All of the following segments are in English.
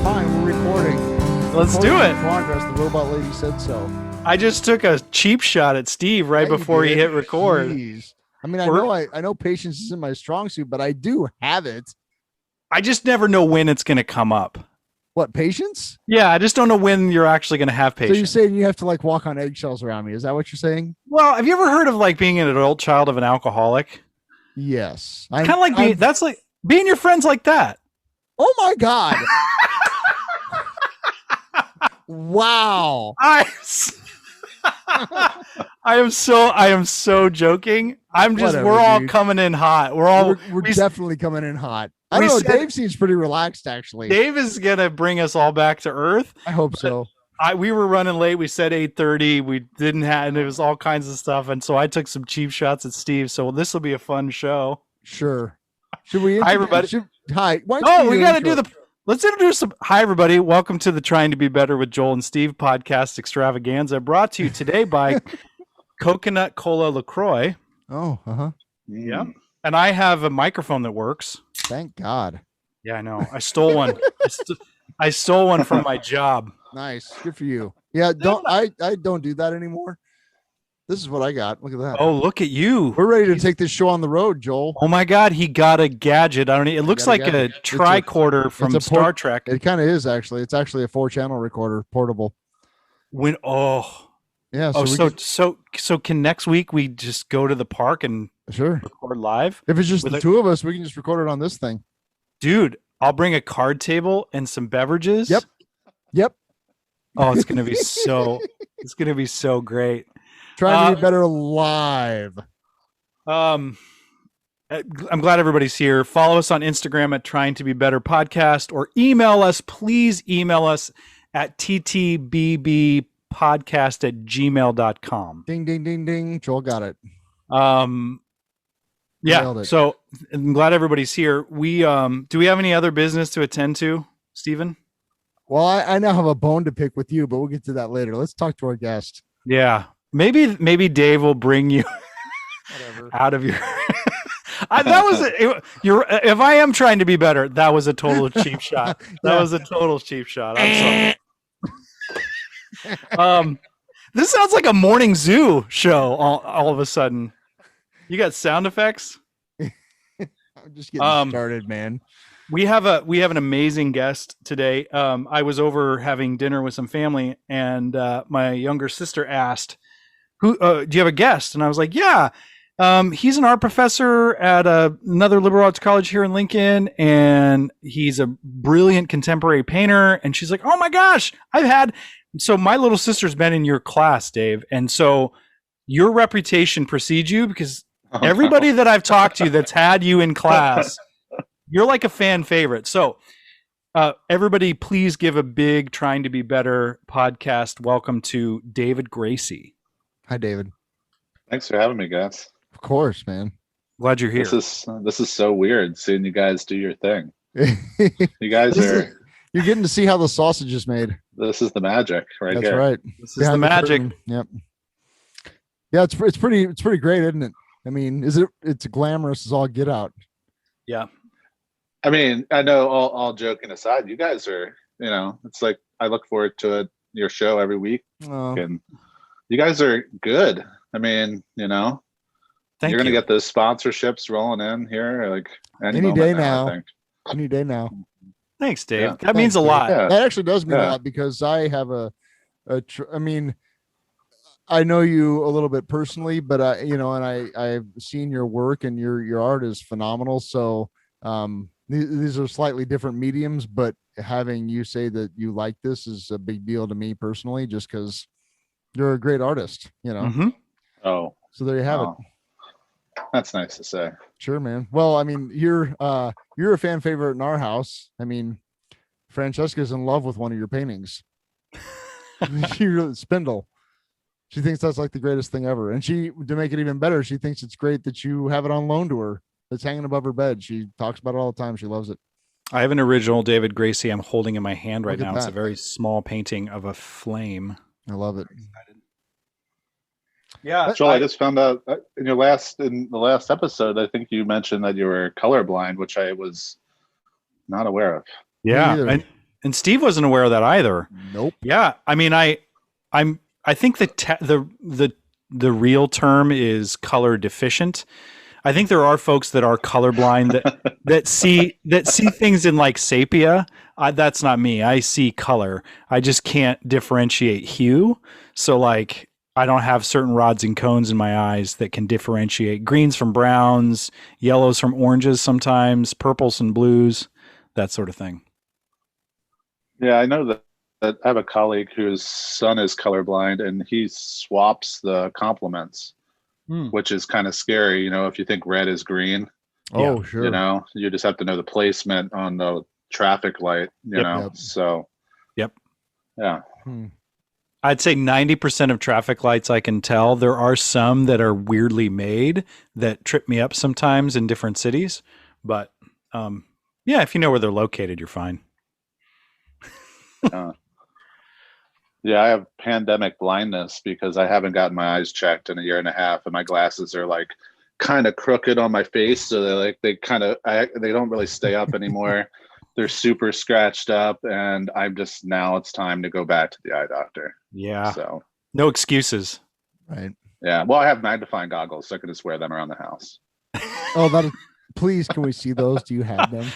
fine. We're recording. Let's do it. Progress. The robot lady said so. I just took a cheap shot at Steve right before he hit record. Jeez. I mean, I know patience isn't my strong suit, but I do have it. I just never know when it's going to come up. What, patience? Yeah, I just don't know when you're actually going to have patience. So you're saying you have to like walk on eggshells around me? Is that what you're saying? Well, have you ever heard of like being an adult child of an alcoholic? Yes. Kind of like that's like being your friends like that. Oh my God. Wow. I am so joking. Whatever, we're all dude. coming in hot. We're definitely coming in hot. I don't know. Dave seems pretty relaxed, actually. Dave is going to bring us all back to earth. I hope so. We were running late. We said 8:30. We didn't have, and it was all kinds of stuff. And so I took some cheap shots at Steve. So this will be a fun show. Sure. Should we? Hi, everybody. Hi. We got to do let's introduce some. Hi, everybody. Welcome to the Trying to Be Better with Joel and Steve podcast extravaganza, brought to you today by Coconut Cola LaCroix. Oh, Yeah. And I have a microphone that works. Thank God. Yeah, I know. I stole one. I stole one from my job. Nice. Good for you. Yeah, I don't do that anymore. This is what I got. Look at that. Oh, look at you. We're ready to take this show on the road, Joel. Oh my God, he got a gadget. I don't know. It looks like a tricorder from Star Trek. It kind of is, actually. It's actually a 4-channel recorder, portable. Yeah. So can next week we just go to the park and record live? If it's just the two of us, we can just record it on this thing. Dude, I'll bring a card table and some beverages. Yep. Oh, it's gonna be so great. Trying to be better live. I'm glad everybody's here. Follow us on Instagram at Trying to Be Better Podcast, or email us. Please email us at ttbbpodcast@gmail.com. Ding, ding, ding, ding. Joel got it. Yeah. So I'm glad everybody's here. Do we have any other business to attend to, Stephen? Well, I now have a bone to pick with you, but we'll get to that later. Let's talk to our guest. Yeah. Maybe Dave will bring you out of your. If I am trying to be better, that was a total cheap shot. That was a total cheap shot. I'm sorry. This sounds like a morning zoo show. All of a sudden, you got sound effects. I'm just getting started, man. We have an amazing guest today. I was over having dinner with some family, and my younger sister asked, "Who do you have a guest?" And I was like, "Yeah, he's an art professor at another liberal arts college here in Lincoln, and he's a brilliant contemporary painter." And she's like, "Oh my gosh, so my little sister's been in your class, Dave, and so your reputation precedes you because everybody that I've talked to that's had you in class." You're like a fan favorite. So everybody, please give a big Trying to Be Better podcast welcome to David Gracie. Hi, David. Thanks for having me, guys. Of course, man. Glad you're here. This is so weird seeing you guys do your thing. You guys you're getting to see how the sausage is made. This is the magic right That's here. right. This is the magic. Yep. Yeah, it's pretty great, isn't it? I mean, it's glamorous as all get out. Yeah. I mean, I know all joking aside, you guys are, it's like I look forward to your show every week. And you guys are good. I mean, you're going to get those sponsorships rolling in here like any day now. I think. Any day now. Thanks, Dave. Yeah. That means a lot. Yeah. That actually does mean a lot because I have I mean, I know you a little bit personally, but I've seen your work and your art is phenomenal. So, these are slightly different mediums, but having you say that you like this is a big deal to me personally, just because you're a great artist, Mm-hmm. Oh, so there you have it. That's nice to say. Sure, man. Well, I mean, you're a fan favorite in our house. I mean, Francesca's in love with one of your paintings. Spindle. She thinks that's like the greatest thing ever. And to make it even better, she thinks it's great that you have it on loan to her. It's hanging above her bed. She talks about it all the time. She loves it. I have an original David Gracie I'm holding in my hand right now. It's a very small painting of a flame. I love it. Yeah. Joel, I just found out in the last episode, I think you mentioned that you were colorblind, which I was not aware of. Yeah. And Steve wasn't aware of that either. Nope. Yeah. I mean, I think the real term is color deficient. I think there are folks that are colorblind that see things in like sepia. That's not me. I see color. I just can't differentiate hue. So like I don't have certain rods and cones in my eyes that can differentiate greens from browns, yellows from oranges sometimes, purples and blues, that sort of thing. Yeah, I know that I have a colleague whose son is colorblind, and he swaps the complements, which is kind of scary. If you think red is green, oh sure, you just have to know the placement on the traffic light. Yep. So, yep, yeah. I'd say 90% of traffic lights I can tell. There are some that are weirdly made that trip me up sometimes in different cities, but yeah, if you know where they're located, you're fine. Yeah, I have pandemic blindness because I haven't gotten my eyes checked in a year and a half, and my glasses are like kind of crooked on my face, so they don't really stay up anymore. They're super scratched up, and now it's time to go back to the eye doctor. Yeah. So no excuses. Right. Yeah. Well, I have magnifying goggles, so I can just wear them around the house. Oh, please, can we see those? Do you have them?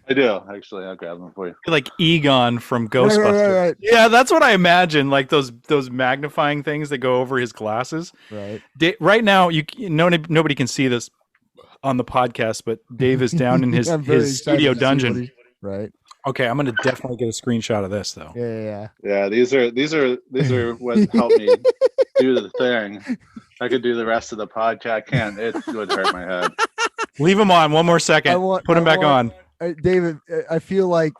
I do, actually. I'll grab them for you. Like Egon from Ghostbusters. Right. Yeah, that's what I imagine. Like those magnifying things that go over his glasses. Right. Right now, nobody can see this on the podcast, but Dave is down in his studio dungeon. Right. Okay, I'm gonna definitely get a screenshot of this though. Yeah. These are what helped me do the thing. I could do the rest of the podcast. I can't. It would hurt my head. Leave him on 1 more second. Put him back on. David, I feel like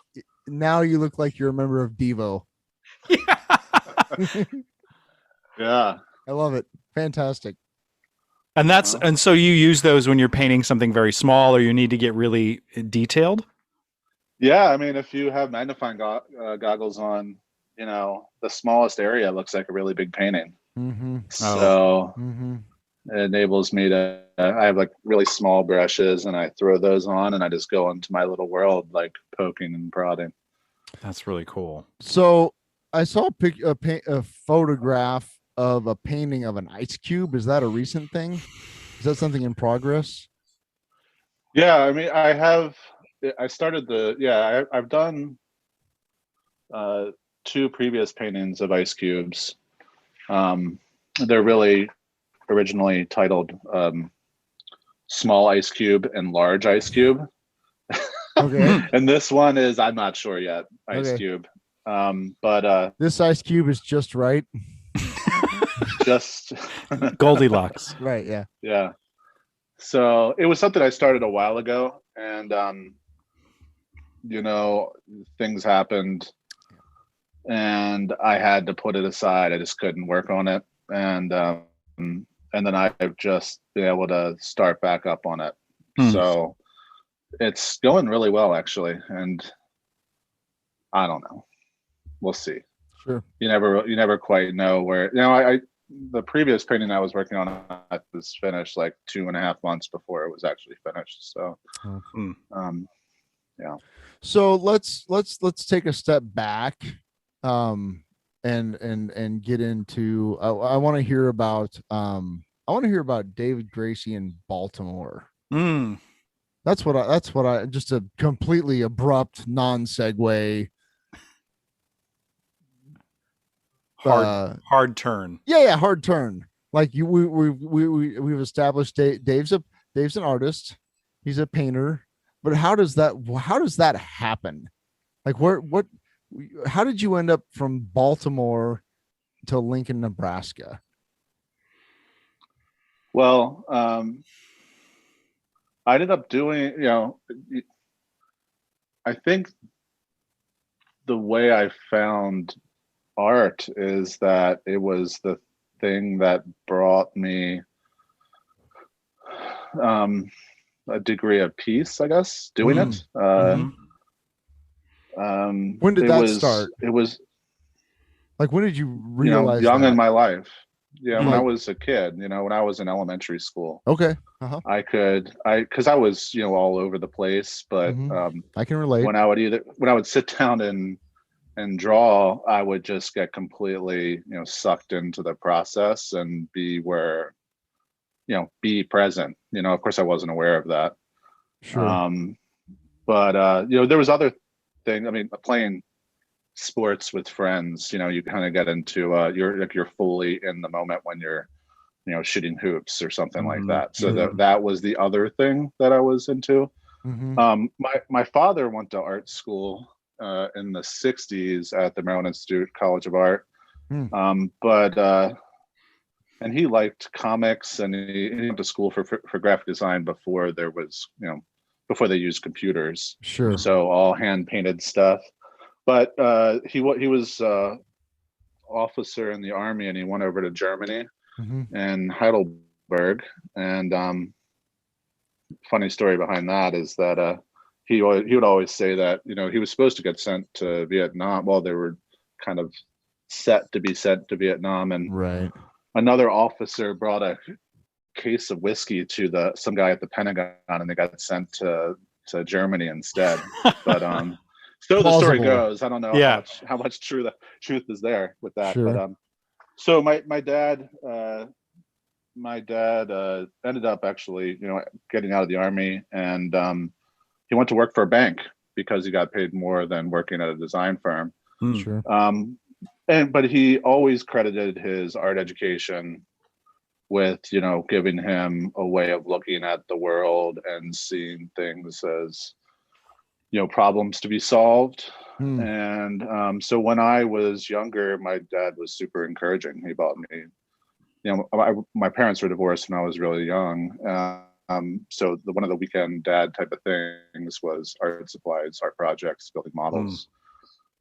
now you look like you're a member of Devo. Yeah. I love it. Fantastic. And and so you use those when you're painting something very small or you need to get really detailed? Yeah, I mean, if you have magnifying goggles on, the smallest area looks like a really big painting. Mm-hmm. So it enables me to, I have like really small brushes, and I throw those on, and I just go into my little world, like poking and prodding. That's really cool. So I saw a photograph of a painting of an ice cube. Is that a recent thing? Is that something in progress? Yeah, I mean, I've done 2 previous paintings of ice cubes. They're really originally titled Small Ice Cube and Large Ice Cube. Okay. And this one is, I'm not sure yet, Ice Cube. But this ice cube is just right. Just Goldilocks. Right, yeah. Yeah. So it was something I started a while ago, and things happened, and I had to put it aside. I just couldn't work on it, and then I've just been able to start back up on it. So it's going really well, actually, and I don't know. We'll see. Sure. You never quite know where. The previous painting I was working on was finished like 2.5 months before it was actually finished. So, yeah. So let's take a step back, and get into. I want to hear about. I want to hear about David Gracie in Baltimore. That's what I just a completely abrupt non-segue. Hard turn. Yeah, hard turn. Like we've established Dave's an artist. He's a painter. But how does that happen? Like how did you end up from Baltimore to Lincoln, Nebraska? Well, I ended up doing, I think the way I found art is that it was the thing that brought me a degree of peace, I guess, doing it. When did that start? It was like, when did you realize young that? in my life? Yeah, when I was a kid, when I was in elementary school. Okay. Because I was, all over the place, but I can relate. when I would sit down and and draw, I would just get completely, sucked into the process and be present. Of course I wasn't aware of that. Sure. But there was other things. I mean, playing sports with friends, you kind of get into you're fully in the moment when you're shooting hoops or something like that. So that was the other thing that I was into. My father went to art school in the 60s at the Maryland Institute College of Art. But and he liked comics, and he went to school for graphic design before there was, before they used computers. Sure. So all hand painted stuff. But he was officer in the army, and he went over to Germany and Heidelberg. And funny story behind that is that he would always say that he was supposed to get sent to Vietnam. Well, they were kind of set to be sent to Vietnam, and right. Another officer brought a case of whiskey to some guy at the Pentagon, and they got sent to Germany instead. But so the story goes. I don't know how much truth is there with that. Sure. But so my dad ended up actually getting out of the army, and he went to work for a bank because he got paid more than working at a design firm. Sure. But he always credited his art education with giving him a way of looking at the world and seeing things as problems to be solved. And so when I was younger, my dad was super encouraging. He bought me, my parents were divorced when I was really young. So one of the weekend dad type of things was art supplies, art projects, building models,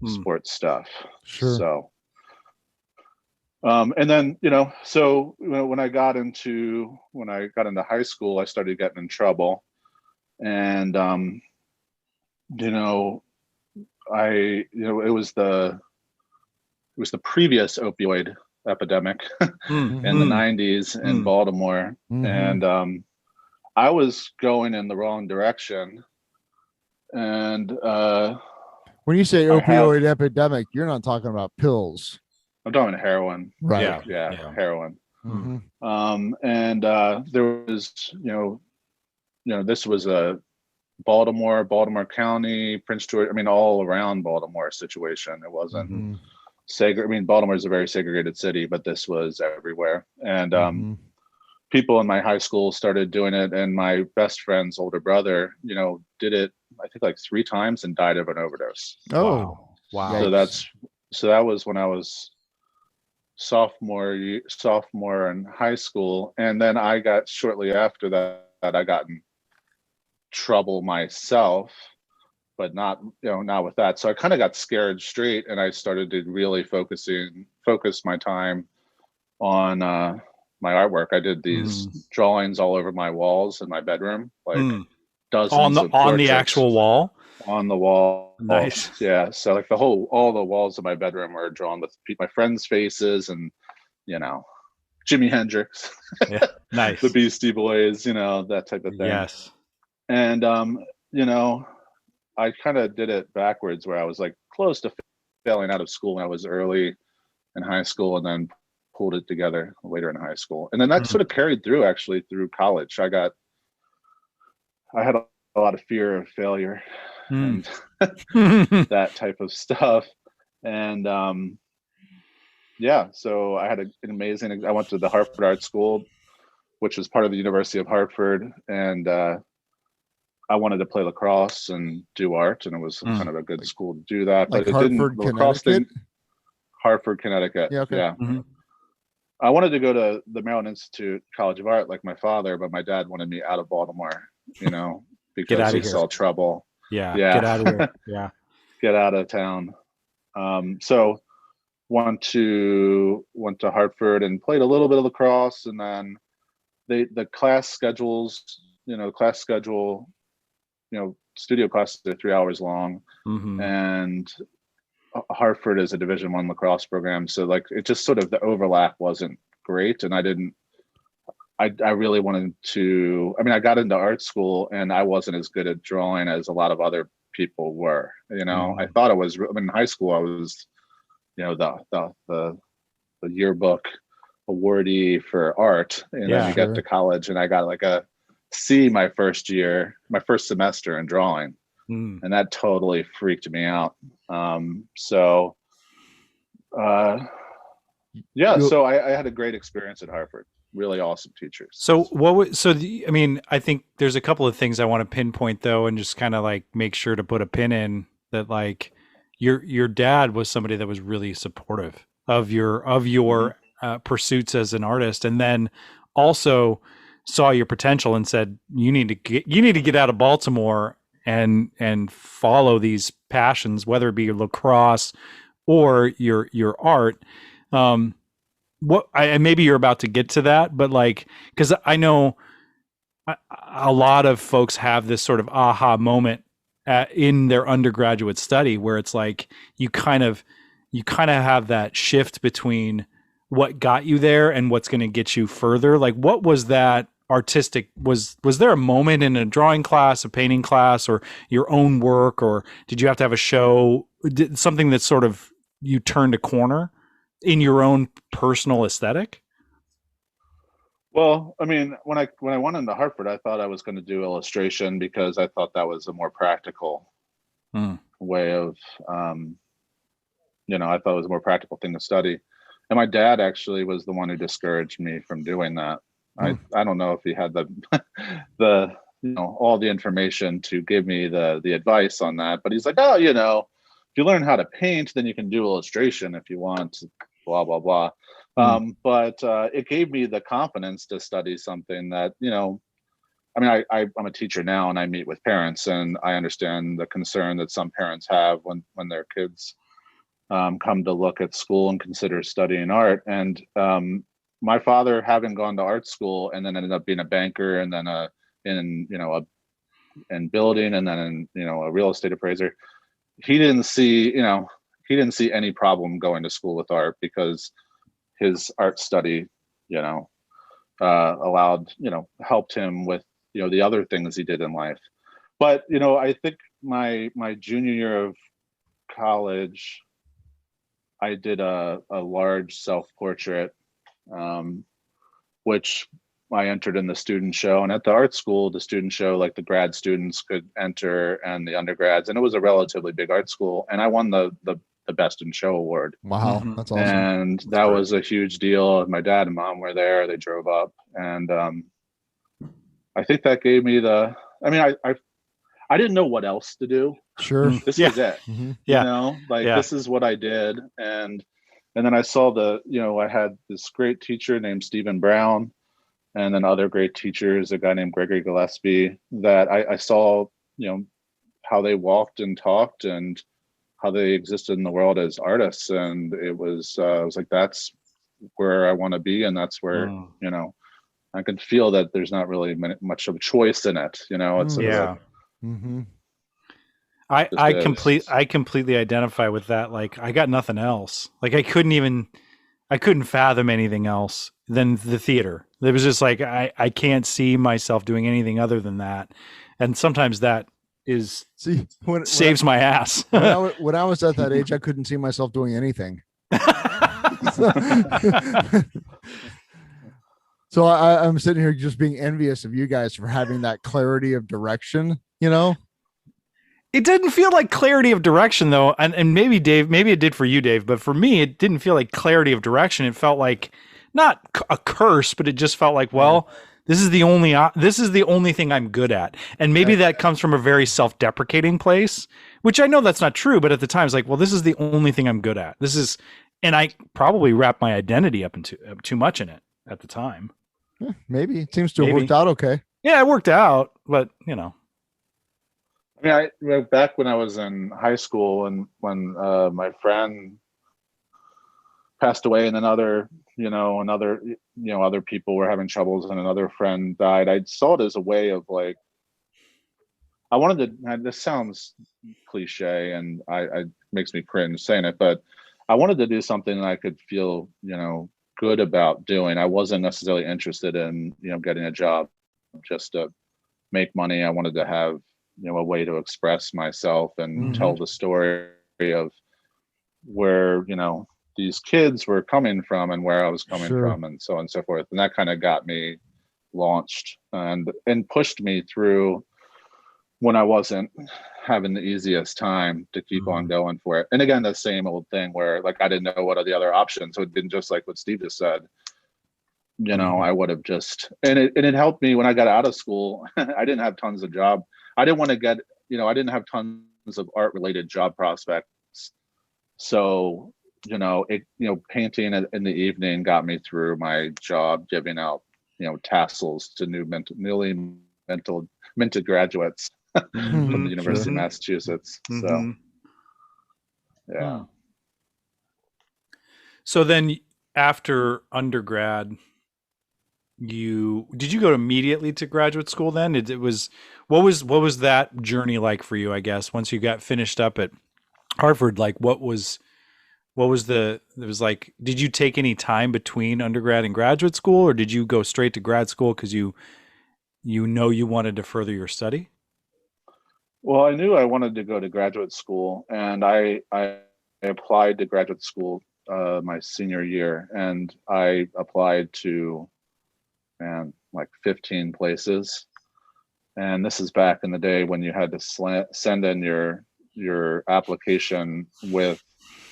sports stuff. Sure. So and then so when I got into high school, I started getting in trouble, and it was the previous opioid epidemic in the 90s in Baltimore. And I was going in the wrong direction. And when you say opioid epidemic, you're not talking about pills. I'm talking heroin. Right. Yeah. Heroin. And there was, this was a Baltimore County, Prince George, all around Baltimore situation. It wasn't Baltimore is a very segregated city, but this was everywhere. And people in my high school started doing it, and my best friend's older brother, did it, I think, like 3 times and died of an overdose. Oh, wow. So that was when I was sophomore in high school. And then I got, shortly after that, I got in trouble myself, but not with that. So I kind of got scared straight, and I started to really focus my time on my artwork. I did these drawings all over my walls in my bedroom, like dozens on the actual wall. On the wall. Nice. Yeah. So like all the walls of my bedroom were drawn with my friends' faces, and Jimi Hendrix, yeah, nice, the Beastie Boys, that type of thing. Yes. And I kind of did it backwards, where I was like close to failing out of school when I was early in high school, and then pulled it together later in high school. And then that sort of carried through through college. I had a lot of fear of failure and that type of stuff. And so I had an amazing, I went to the Hartford Art School, which was part of the University of Hartford. And I wanted to play lacrosse and do art, and it was kind of a good school to do that. Like but it Hartford, didn't. Lacrosse Connecticut? Hartford, Connecticut. Yeah. Okay. Yeah. I wanted to go to the Maryland Institute College of Art like my father, but my dad wanted me out of Baltimore, because he saw trouble. Yeah. Get out of here. Yeah. Get out of town. So went to Hartford and played a little bit of lacrosse, and then the class schedules, studio classes are 3 hours long, and Hartford is a Division I lacrosse program, so like it just sort of, the overlap wasn't great, and I really wanted to. I got into art school, and I wasn't as good at drawing as a lot of other people were. I thought I was. In high school, I was, the yearbook awardee for art, and then you get to college, and I got like a C my first semester in drawing, and that totally freaked me out. So I had a great experience at Harvard. Really awesome teachers. So I think there's a couple of things I want to pinpoint though, and just kind of like make sure to put a pin in that. Like your dad was somebody that was really supportive of your pursuits as an artist, and then also saw your potential and said you need to get out of Baltimore and follow these passions, whether it be your lacrosse or your art. Maybe you're about to get to that, but like, because I know a lot of folks have this sort of aha moment in their undergraduate study where it's like you kind of have that shift between what got you there and what's going to get you further. Like, what was that artistic? Was there a moment in a drawing class, a painting class, or your own work, or did you have to have a show? Something that sort of you turned a corner in your own personal aesthetic? Well, I mean, when I went into Hartford, I thought I was going to do illustration because I thought that was a more practical way of, I thought it was a more practical thing to study. And my dad actually was the one who discouraged me from doing that. I don't know if he had the all the information to give me the advice on that, but he's like, oh, if you learn how to paint, then you can do illustration if you want, blah, blah, blah. But it gave me the confidence to study something that, I'm a teacher now, and I meet with parents, and I understand the concern that some parents have when their kids come to look at school and consider studying art. And my father, having gone to art school and then ended up being a banker, and then in building, and then in a real estate appraiser, he didn't see any problem going to school with art because his art study, helped him with, the other things he did in life. But, I think my junior year of college, I did a large self-portrait, which I entered in the student show. And at the art school, the student show, like the grad students could enter and the undergrads, and it was a relatively big art school. And I won the Best in Show award. Wow, that's awesome. And that was a huge deal. My dad and mom were there. They drove up, and I think that gave me I didn't know what else to do. Sure. This was it. This is what I did. And then I saw I had this great teacher named Stephen Brown, and then other great teachers, a guy named Gregory Gillespie, that I saw, how they walked and talked and how they existed in the world as artists. And it was, I was like, that's where I want to be. And that's where, I can feel that there's not really much of a choice in it. It's I completely identify with that. Like, I got nothing else. Like, I couldn't fathom anything else than the theater. It was just like, I can't see myself doing anything other than that. And sometimes that saves my ass. when I was at that age, I couldn't see myself doing anything. So I'm sitting here just being envious of you guys for having that clarity of direction, It didn't feel like clarity of direction though. And maybe it did for you, Dave, but for me, it didn't feel like clarity of direction. It felt like not a curse, but it just felt like, well, this is the only thing I'm good at. And maybe that comes from a very self-deprecating place, which I know that's not true, but at the time it's like, well, this is the only thing I'm good at. And I probably wrapped my identity up into too much in it at the time. Maybe it seems to have worked out okay. Yeah, it worked out, but I mean, back when I was in high school, and when my friend passed away, and then other people were having troubles, and another friend died, I saw it as a way of like, I wanted to. This sounds cliche, and I makes me cringe saying it, but I wanted to do something that I could feel, good about doing. I wasn't necessarily interested in, getting a job just to make money. I wanted to have, a way to express myself and tell the story of where, these kids were coming from and where I was coming from, and so on and so forth. And that kind of got me launched and pushed me through when I wasn't having the easiest time to keep on going for it. And again, the same old thing where like I didn't know what are the other options. So it didn't, just like what Steve just said, I would have just, and it helped me when I got out of school. I didn't have tons of job. I didn't want to get, I didn't have tons of art related job prospects. So, painting in the evening got me through my job, giving out, tassels to newly minted graduates from the University of Massachusetts. So, yeah. So then after undergrad, did you go immediately to graduate school then? What was that journey like for you, I guess, once you got finished up at Harvard? Like did you take any time between undergrad and graduate school, or did you go straight to grad school because you wanted to further your study? Well, I knew I wanted to go to graduate school, and I applied to graduate school my senior year, and I applied to like 15 places. And this is back in the day when you had to send in your application with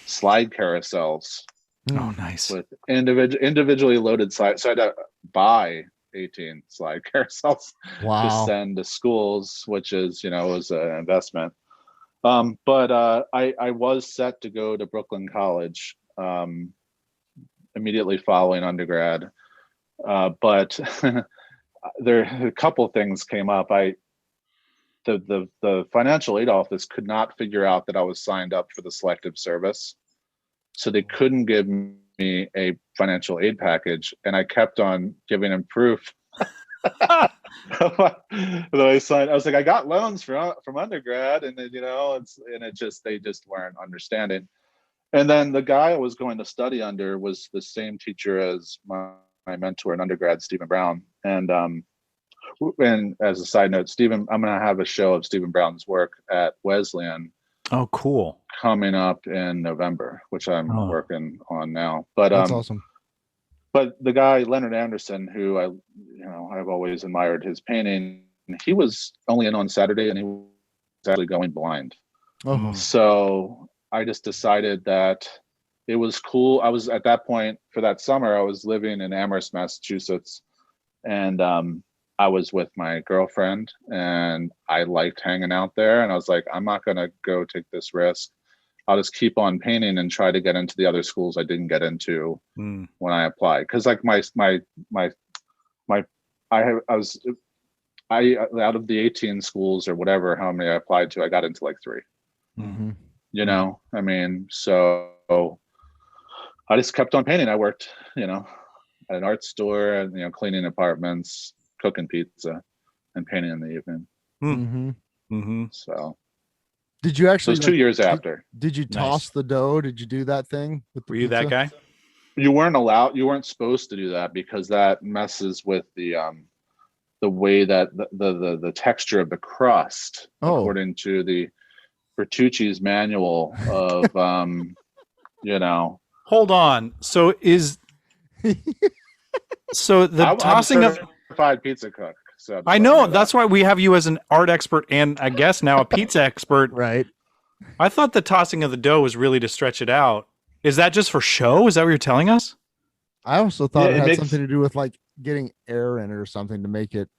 slide carousels. Oh, nice. With individually loaded slides. So I had to buy 18 slide carousels to send to schools, which is, was an investment. But I was set to go to Brooklyn College immediately following undergrad. But there a couple of things came up. The financial aid office could not figure out that I was signed up for the selective service. So they couldn't give me a financial aid package. And I kept on giving them proof. Though I signed, I was like, I got loans from undergrad, and then, they just weren't understanding. And then the guy I was going to study under was the same teacher as my mentor in undergrad, Stephen Brown. And as a side note, Stephen, I'm going to have a show of Stephen Brown's work at Wesleyan. Oh, cool. Coming up in November, which I'm working on now. But that's awesome. But the guy, Leonard Anderson, who I've always admired his painting, he was only in on Saturday, and he was actually going blind. So I just decided that it was cool. I was at that point for that summer, I was living in Amherst, Massachusetts, and I was with my girlfriend, and I liked hanging out there. And I was like, I'm not going to go take this risk. I'll just keep on painting and try to get into the other schools I didn't get into when I applied. Cause like I was out of the 18 schools or whatever, how many I applied to, I got into like 3, I mean, so I just kept on painting. I worked, at an art store and, cleaning apartments, cooking pizza, and painting in the evening. So did you actually, it was 2 years after. Did you toss the dough? Did you do that thing with the Were you pizza? that guy? You weren't supposed to do that, because that messes with the way that the texture of the crust, according to the Bertucci's manual of Hold on. So the tossing I'm of certified pizza cook. So I know that's why we have you as an art expert and I guess now a pizza expert. Right. I thought the tossing of the dough was really to stretch it out. Is that just for show? Is that what you're telling us? I also thought it had something to do with like getting air in it or something to make it,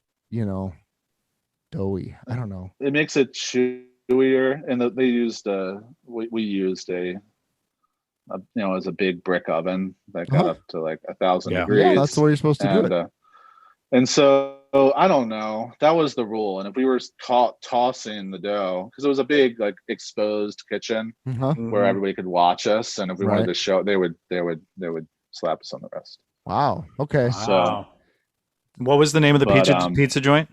doughy. I don't know. It makes it chewier, and they used we used a as a big brick oven that got up to like 1,000 degrees. Yeah, that's the way you're supposed to do it. And so I don't know. That was the rule. And if we were tossing the dough, because it was a big like exposed kitchen where everybody could watch us, and if we wanted to show, they would slap us on the wrist. Wow. Okay. So, what was the name of the pizza joint?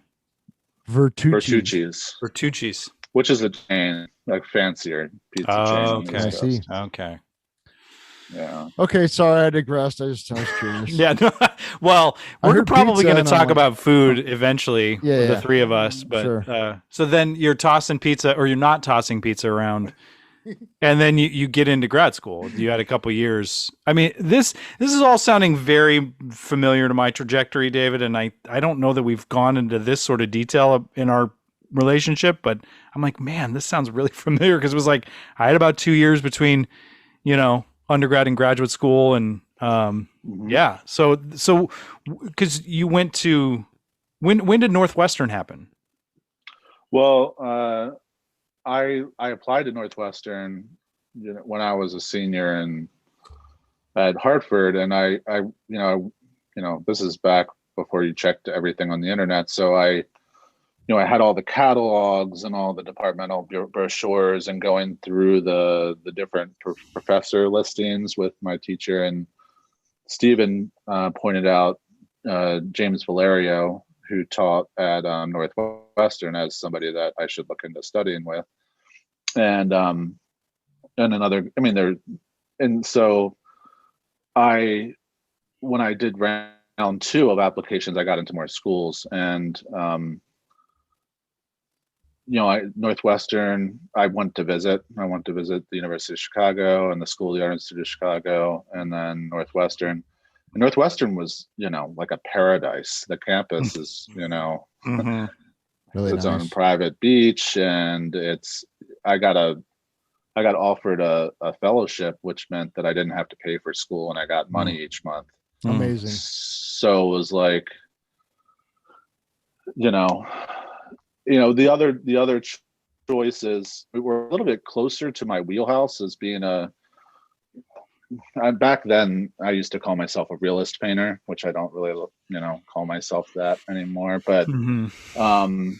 Yeah. Okay, sorry, I digressed. I was curious. Yeah. No, well, I we're heard probably pizza going to and I'm talk like, about food eventually, yeah, the yeah, three of us. But sure. so then you're tossing pizza, or you're not tossing pizza around, and then you get into grad school. You had a couple years. I mean, this is all sounding very familiar to my trajectory, David. And I don't know that we've gone into this sort of detail in our relationship, but I'm like, man, this sounds really familiar, because it was like I had about 2 years between, undergrad and graduate school, and Mm-hmm. yeah. So because you went to, when did Northwestern happen? Well, I applied to Northwestern, when I was a senior at Hartford, and this is back before you checked everything on the internet. So I had all the catalogs and all the departmental brochures, and going through the different professor listings with my teacher, and Stephen pointed out James Valerio, who taught at Northwestern, as somebody that I should look into studying with, and another. I mean, and so I when I did round two of applications, I got into more schools, and Northwestern, I went to visit. I went to visit the University of Chicago and the School of the Art Institute of Chicago, and then Northwestern. And Northwestern was, like a paradise. The campus is, Mm-hmm. Really its own nice. private beach, and I got offered a fellowship, which meant that I didn't have to pay for school, and I got money each month. Amazing. So it was like, the other choices were a little bit closer to my wheelhouse, as being back then I used to call myself a realist painter, which I don't really, call myself that anymore. But Mm-hmm.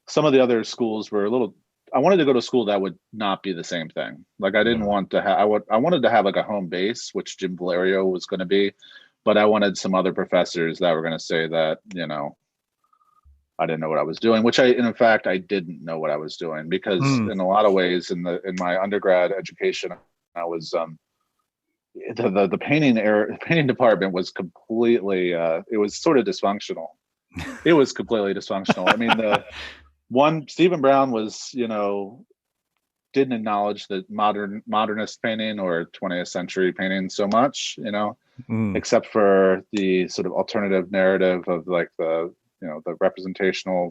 Some of the other schools were I wanted to go to school that would not be the same thing. Like, I didn't want to have, I wanted to have like a home base, which Jim Valerio was going to be, but I wanted some other professors that were going to say that, I didn't know what I was doing, which in fact, I didn't know what I was doing, because in a lot of ways in my undergrad education, I was, the painting department was completely, it was sort of dysfunctional. It was completely dysfunctional. I mean, Stephen Brown was, didn't acknowledge the modernist painting or 20th century painting so much, except for the sort of alternative narrative of like the representational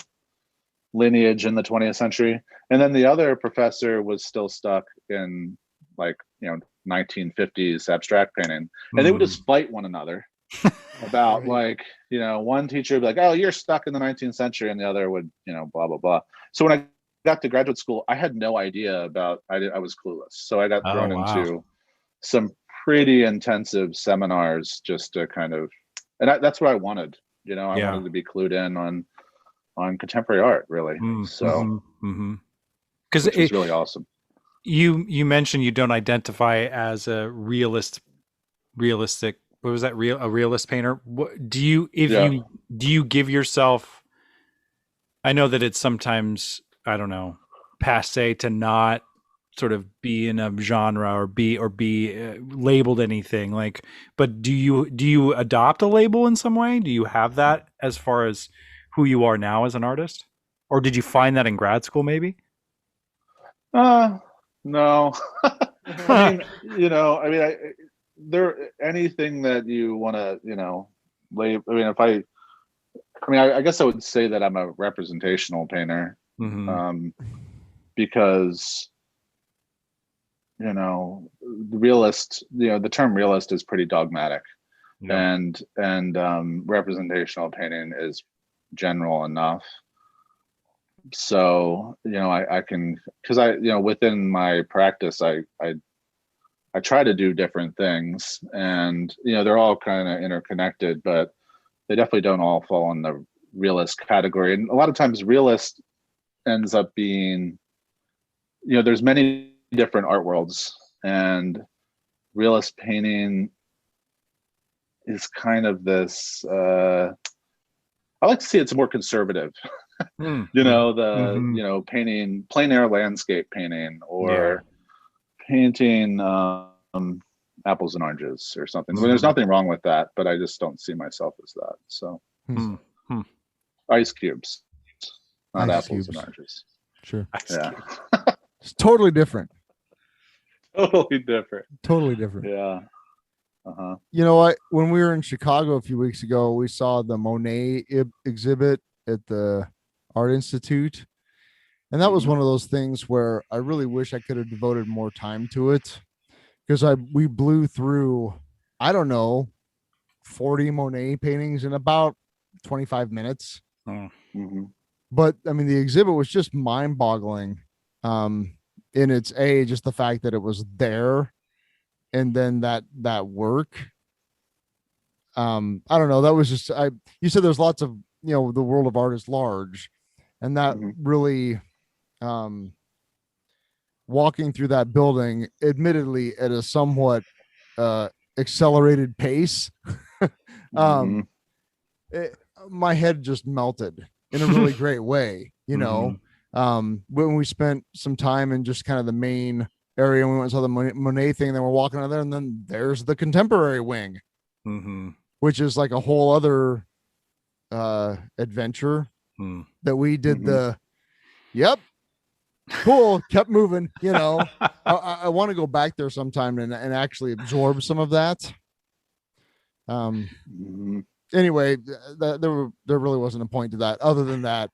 lineage in the 20th century. And then the other professor was still stuck in, like, 1950s abstract painting, and they would just fight one another about right. Like, one teacher would be like, oh, you're stuck in the 19th century, and the other would, blah blah blah. So when I got to graduate school, I had no idea I was clueless, so I got thrown into some pretty intensive seminars, just to kind of, and that's what I wanted. I wanted to be clued in on contemporary art, really. So because it's really awesome. You mentioned you don't identify as a realistic, what was that, a realist painter? What do you, do you give yourself, I know that it's sometimes, I don't know, passe to not sort of be in a genre or be labeled anything, like, but do you adopt a label in some way? Do you have that as far as who you are now as an artist, or did you find that in grad school maybe? No. I mean, anything that you want to, label. I mean, I guess I would say that I'm a representational painter, because, the realist, the term realist is pretty dogmatic, and representational painting is general enough. So, I can, because within my practice, I try to do different things, and, they're all kind of interconnected, but they definitely don't all fall in the realist category. And a lot of times realist ends up being, there's many different art worlds, and realist painting is kind of this, I like to see it's more conservative. Painting plein air landscape painting, or painting apples and oranges or something. Well, there's nothing wrong with that, but I just don't see myself as that. So ice cubes, not apples and oranges. Sure. Yeah. It's totally different. Totally different. Totally different. Yeah. Uh-huh. You know what? When we were in Chicago a few weeks ago, we saw the Monet exhibit at the Art Institute. And that was one of those things where I really wish I could have devoted more time to it, because we blew through, I don't know, 40 Monet paintings in about 25 minutes. But I mean, the exhibit was just mind-boggling. In its just the fact that it was there, and then that work. I don't know. That was just you said there's lots of, the world of art is large, and that really, walking through that building, admittedly at a somewhat accelerated pace, my head just melted in a really great way, when we spent some time in just kind of the main area, and we went and saw the Monet thing, then we're walking out there, and then there's the contemporary wing, which is like a whole other adventure that we did. Cool, kept moving. I want to go back there sometime and actually absorb some of that. Anyway, there really wasn't a point to that, other than that,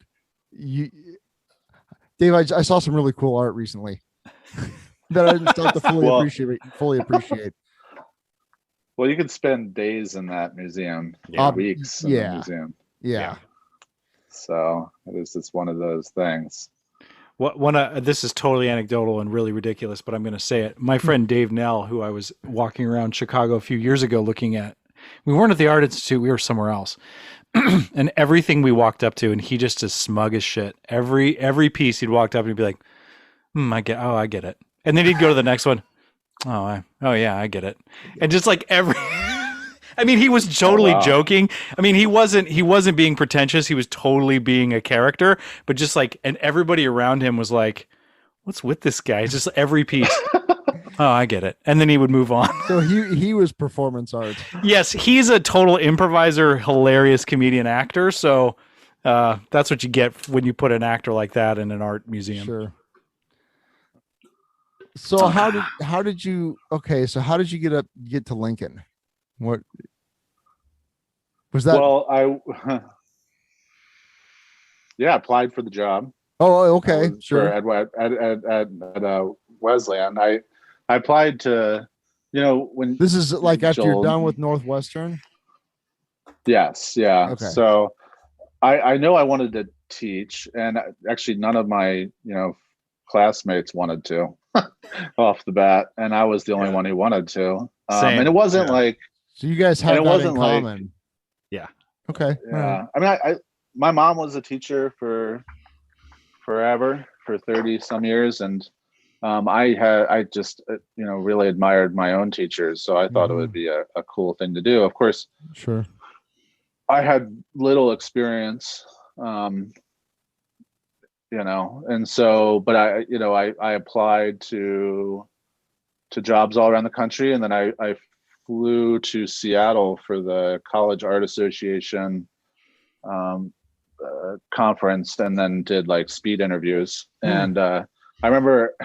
Dave, I saw some really cool art recently that I didn't start to fully appreciate. Well, you could spend days in that museum, weeks in the museum. Yeah. So it's one of those things. This is totally anecdotal and really ridiculous, but I'm going to say it. My friend Dave Nell, who I was walking around Chicago a few years ago looking at, we weren't at the Art Institute, we were somewhere else. And everything we walked up to, and he just as smug as shit. Every piece he'd walked up and he'd be like, I get it. And then he'd go to the next one. Yeah, I get it. And just like I mean, he was totally joking. I mean, he wasn't being pretentious. He was totally being a character, but just like, and everybody around him was like, what's with this guy? It's just every piece. I get it. And then he would move on. So he was performance art. Yes, he's a total improviser, hilarious comedian actor. So that's what you get when you put an actor like that in an art museum. Sure. So how did you get to Lincoln? What was that? Well, I applied for the job. Oh, okay, sure. At Wesleyan, I applied to, when this is like after you're done with Northwestern. Yes, yeah. Okay. So I know I wanted to teach, and actually none of my classmates wanted to off the bat, and I was the only one who wanted to. And it wasn't like. So you guys had that in common. Yeah. Okay. Yeah. I mean, my mom was a teacher for forever, for 30 some years. And I just, really admired my own teachers. So I thought it would be a cool thing to do. Of course. Sure. I had little experience, and so, but I applied to jobs all around the country. And then I flew to Seattle for the College Art Association conference, and then did like speed interviews. And I remember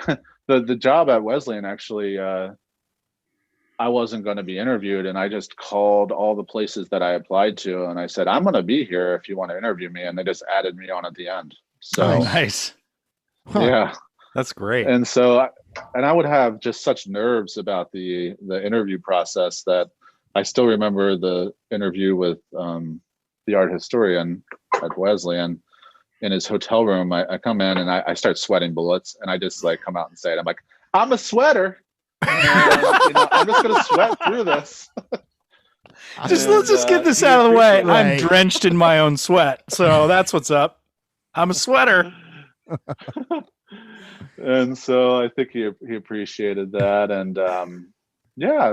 the job at Wesleyan, actually, I wasn't going to be interviewed, and I just called all the places that I applied to, and I said, I'm going to be here if you want to interview me. And they just added me on at the end. So nice. Yeah. That's great. And so, I would have just such nerves about the interview process that I still remember the interview with the art historian at Wesleyan in his hotel room. I come in and I start sweating bullets, and I just like come out and say it. I'm like, I'm a sweater. And, I'm just going to sweat through this. Let's just get this out of the way. Right. I'm drenched in my own sweat. So that's what's up. I'm a sweater. And so I think he appreciated that. And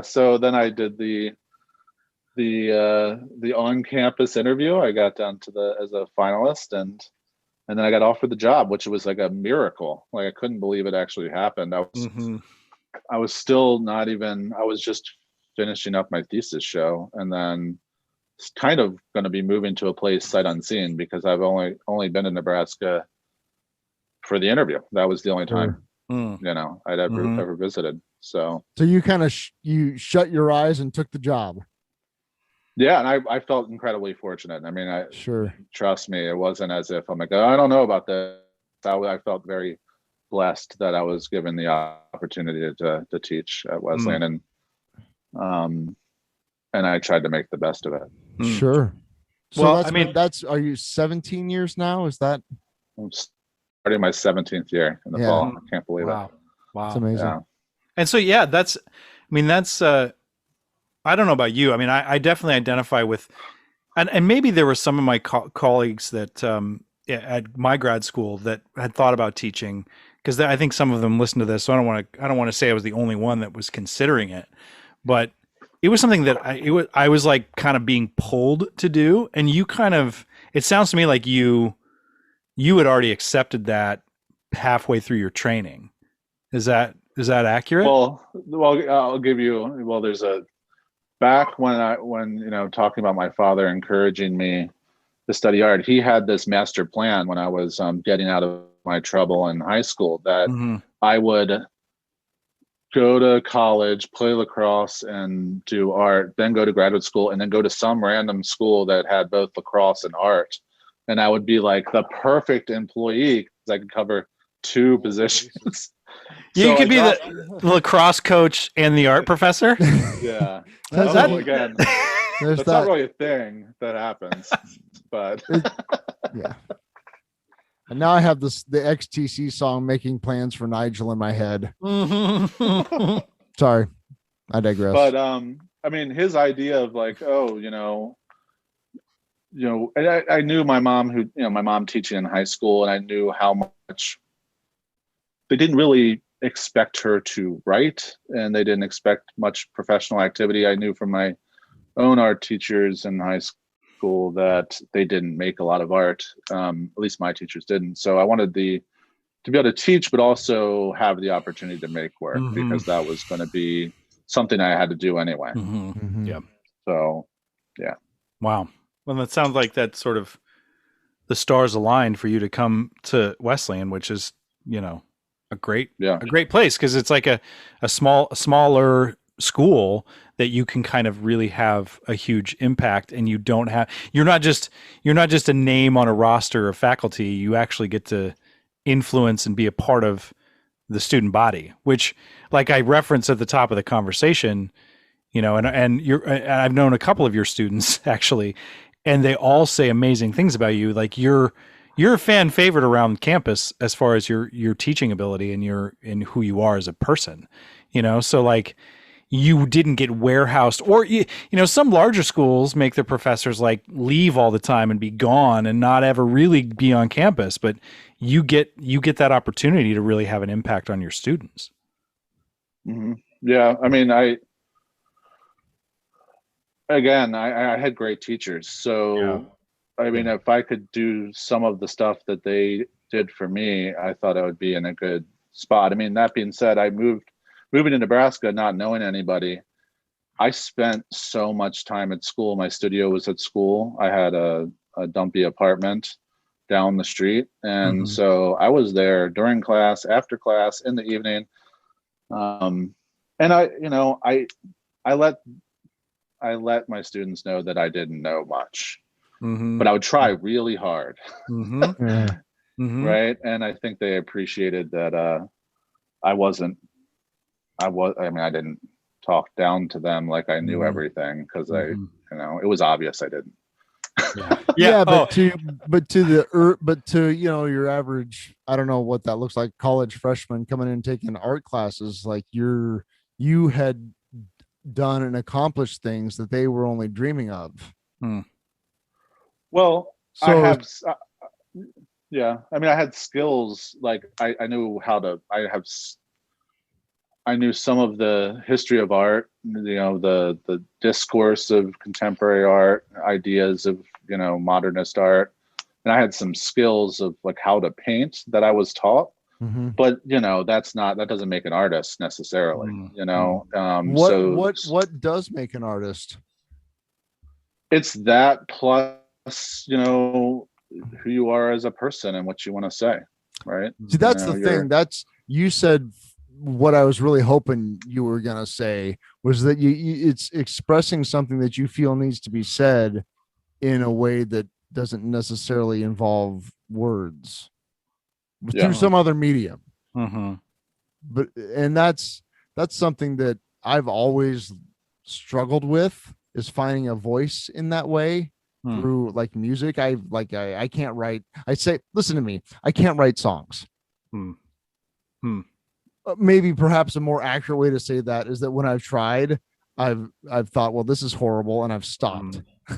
so then I did the on-campus interview. I got down to as a finalist, and then I got offered the job, which was like a miracle. Like I couldn't believe it actually happened. I was still not even, I was just finishing up my thesis show, and then kind of going to be moving to a place sight unseen, because I've only been in Nebraska for the interview. That was the only time, I'd ever visited. So you kind of you shut your eyes and took the job. Yeah, and I felt incredibly fortunate. I mean, sure, trust me, it wasn't as if I'm like, oh, I don't know about this. I felt very blessed that I was given the opportunity to teach at Wesleyan, and I tried to make the best of it. Sure. So well, I mean, are you 17 years now? Is that? I'm starting my 17th year in the fall. I can't believe it. Wow, it's amazing. Yeah. And so, that's I don't know about you. I mean, I definitely identify with, and maybe there were some of my colleagues that at my grad school that had thought about teaching, because I think some of them listened to this. So I don't want to say I was the only one that was considering it, but it was something that I was like kind of being pulled to do. And you it sounds to me like you had already accepted that halfway through your training. Is that accurate? Well, I'll give you, there's back when talking about my father encouraging me to study art, he had this master plan when I was getting out of my trouble in high school that I would go to college, play lacrosse and do art, then go to graduate school, and then go to some random school that had both lacrosse and art. And I would be like the perfect employee because I could cover two positions. You could be the lacrosse coach and the art professor. Yeah. Again, that's not really a thing that happens, but yeah. And now I have the XTC song "Making Plans for Nigel" in my head. Sorry, I digress. But I mean, his idea of like, and I knew my mom, my mom teaching in high school, and I knew how much they didn't really expect her to write, and they didn't expect much professional activity. I knew from my own art teachers in high school that they didn't make a lot of art. At least my teachers didn't. So I wanted to be able to teach, but also have the opportunity to make work, because that was going to be something I had to do anyway. Yeah. So, yeah. Wow. Well, that sounds like that sort of the stars aligned for you to come to Wesleyan, which is, a great place, because it's like a smaller school that you can kind of really have a huge impact, and you're not just a name on a roster of faculty. You actually get to influence and be a part of the student body, which, like I referenced at the top of the conversation, and I've known a couple of your students actually, and they all say amazing things about you. Like you're a fan favorite around campus as far as your teaching ability and who you are as a person, so like you didn't get warehoused, or, some larger schools make their professors like leave all the time and be gone and not ever really be on campus, but you get that opportunity to really have an impact on your students. Mm-hmm. Yeah. I mean, I had great teachers. So, I mean, if I could do some of the stuff that they did for me, I thought I would be in a good spot. I mean, that being said, moving to Nebraska, not knowing anybody, I spent so much time at school. My studio was at school. I had a dumpy apartment down the street. And so I was there during class, after class, in the evening. And I let my students know that I didn't know much, but I would try really hard. Right. And I think they appreciated that I didn't talk down to them like I knew everything, because it was obvious I didn't. But to your average, I don't know what that looks like, college freshman coming in and taking art classes, like you had done and accomplished things that they were only dreaming of. Well, so I had skills. Like I knew some of the history of art, the discourse of contemporary art, ideas of, modernist art. And I had some skills of like how to paint that I was taught, but that doesn't make an artist necessarily. What does make an artist? It's that plus who you are as a person and what you want to say, right? See, that's the thing. You said what I was really hoping you were gonna say was that it's expressing something that you feel needs to be said in a way that doesn't necessarily involve words through some other medium. But that's something that I've always struggled with, is finding a voice in that way through like music. I can't write. Listen to me. I can't write songs. Maybe perhaps a more accurate way to say that is that when I've tried, I've thought, well, this is horrible, and I've stopped. I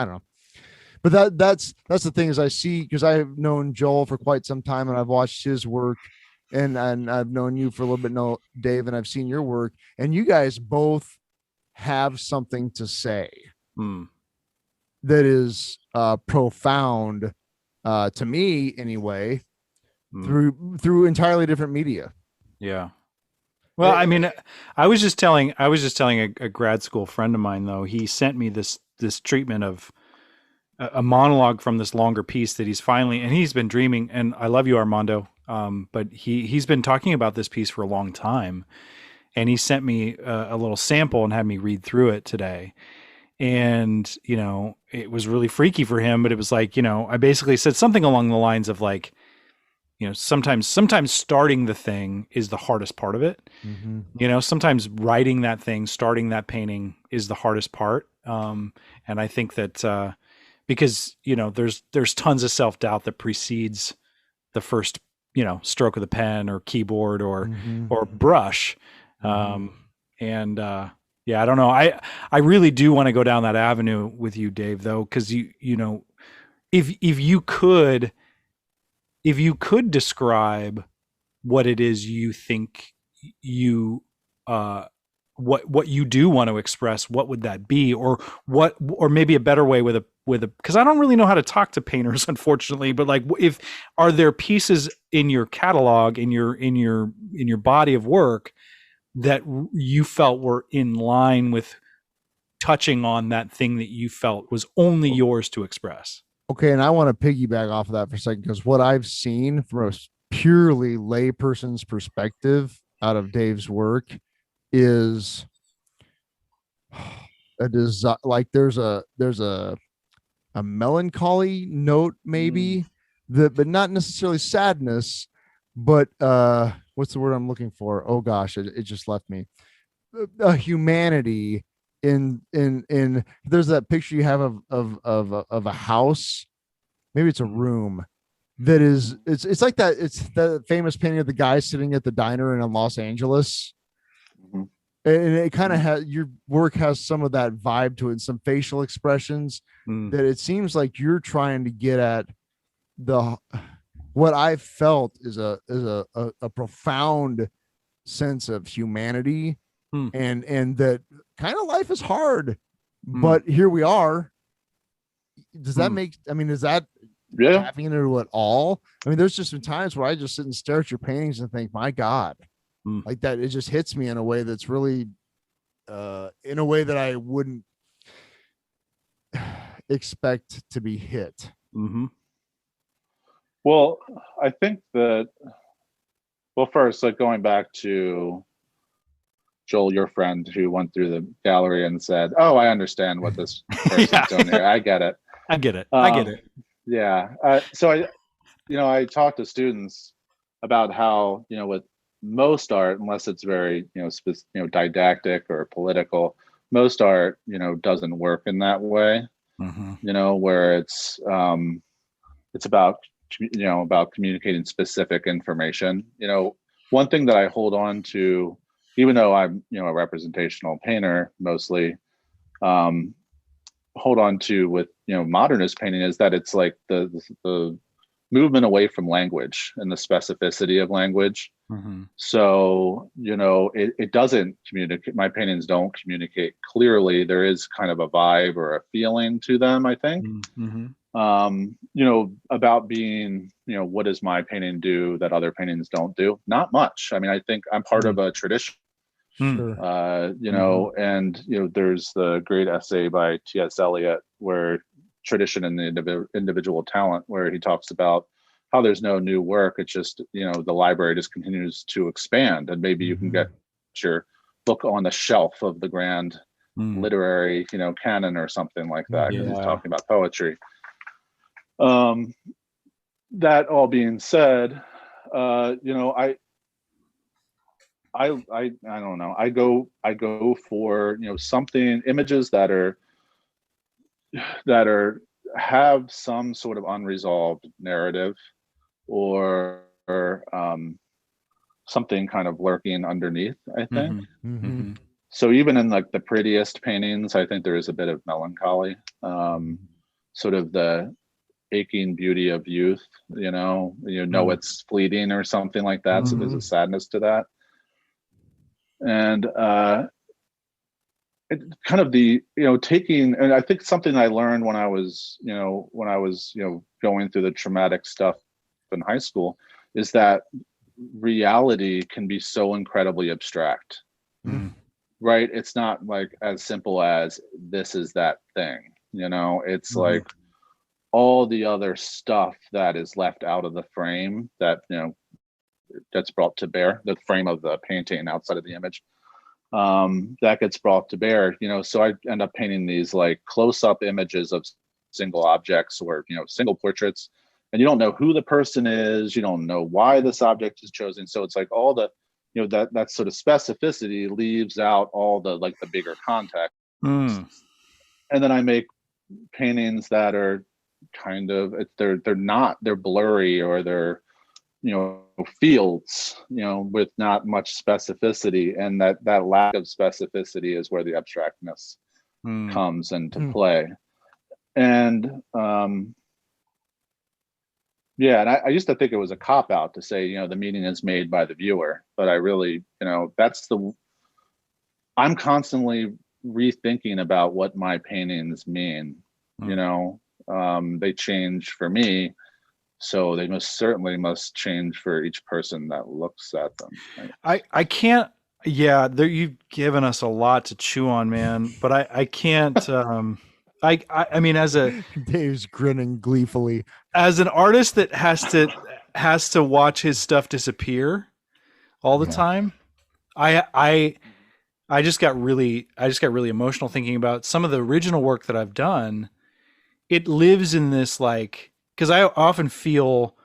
don't know. But that's the thing, is I see, because I've known Joel for quite some time and I've watched his work, and I've known you for a little bit now, Dave, and I've seen your work, and you guys both have something to say that is profound, to me anyway, through entirely different media. Yeah. Well, I mean, I was just telling a grad school friend of mine, though. He sent me this treatment of a monologue from this longer piece that he's been dreaming. And I love you, Armando. But he's been talking about this piece for a long time, and he sent me a little sample and had me read through it today. And, it was really freaky for him, but it was like, I basically said something along the lines of like, sometimes starting the thing is the hardest part of it. Sometimes writing that thing, starting that painting is the hardest part. And I think that, because, there's tons of self-doubt that precedes the first, stroke of the pen or keyboard or brush. Yeah, I don't know. I really do want to go down that avenue with you, Dave, though. 'Cause if you could describe what it is you think you, what you do want to express, what would that be? Or maybe a better way with a, cause I don't really know how to talk to painters, unfortunately, but like, are there pieces in your catalog, in your body of work that you felt were in line with touching on that thing that you felt was only yours to express? Okay, and I want to piggyback off of that for a second, because what I've seen from a purely layperson's perspective out of Dave's work is a desire. Like there's a melancholy note, maybe, but not necessarily sadness. But what's the word I'm looking for? Oh gosh, it just left me. A humanity in there's that picture you have of a house, maybe it's a room, that is it's like that. It's the famous painting of the guy sitting at the diner in Los Angeles. And it kind of has, your work has some of that vibe to it, and some facial expressions that it seems like you're trying to get at. What I felt is a profound sense of humanity, and that kind of life is hard, but here we are. Does that make, is that tapping into it all? There's just been times where I just sit and stare at your paintings and think, my God, like that, it just hits me in a way that's really, in a way that I wouldn't expect to be hit. Well, I think that, first, like going back to Joel, your friend who went through the gallery and said, "Oh, I understand what this person's doing here. I get it. I get it. Yeah. So I talk to students about how, with most art, unless it's very, didactic or political, most art, doesn't work in that way. Where it's about communicating specific information. One thing that I hold on to, even though I'm, a representational painter mostly, hold on to with, modernist painting, is that it's like the movement away from language and the specificity of language. So, it doesn't communicate. My paintings don't communicate clearly. There is kind of a vibe or a feeling to them, I think. about being, what does my painting do that other paintings don't do? Not much. I mean, I think I'm part of a tradition, Sure. and, there's the great essay by T.S. Eliot where tradition and the individual talent, where he talks about how there's no new work. It's just, the library just continues to expand, and maybe you can get your book on the shelf of the grand literary, canon or something like that, because he's talking about poetry. That all being said, I don't know. I go for, something, images that have some sort of unresolved narrative, or something kind of lurking underneath, I think. So even in like the prettiest paintings, I think there is a bit of melancholy, sort of the aching beauty of youth, it's fleeting or something like that. So there's a sadness to that. And it kind of the, taking, and I think something I learned when I was going through the traumatic stuff in high school, is that reality can be so incredibly abstract. Right? It's not like as simple as this is that thing, it's like all the other stuff that is left out of the frame that, that's brought to bear, the frame of the painting outside of the image, that gets brought to bear, so I end up painting these like close-up images of single objects, or, single portraits, and you don't know who the person is, you don't know why this object is chosen. So it's like all the, that sort of specificity leaves out all the, like the bigger context. And then I make paintings that are kind of, they're blurry, or they're, fields, with not much specificity. And that lack of specificity is where the abstractness comes into play. And and I used to think it was a cop-out to say, the meaning is made by the viewer, but I really, I'm constantly rethinking about what my paintings mean. They change for me, so they must change for each person that looks at them. I can't. Yeah, you've given us a lot to chew on, man. But I can't. I mean, as Dave's grinning gleefully, as an artist that has to watch his stuff disappear all the time, I just got really emotional thinking about some of the original work that I've done. It lives in this, like, because I often feel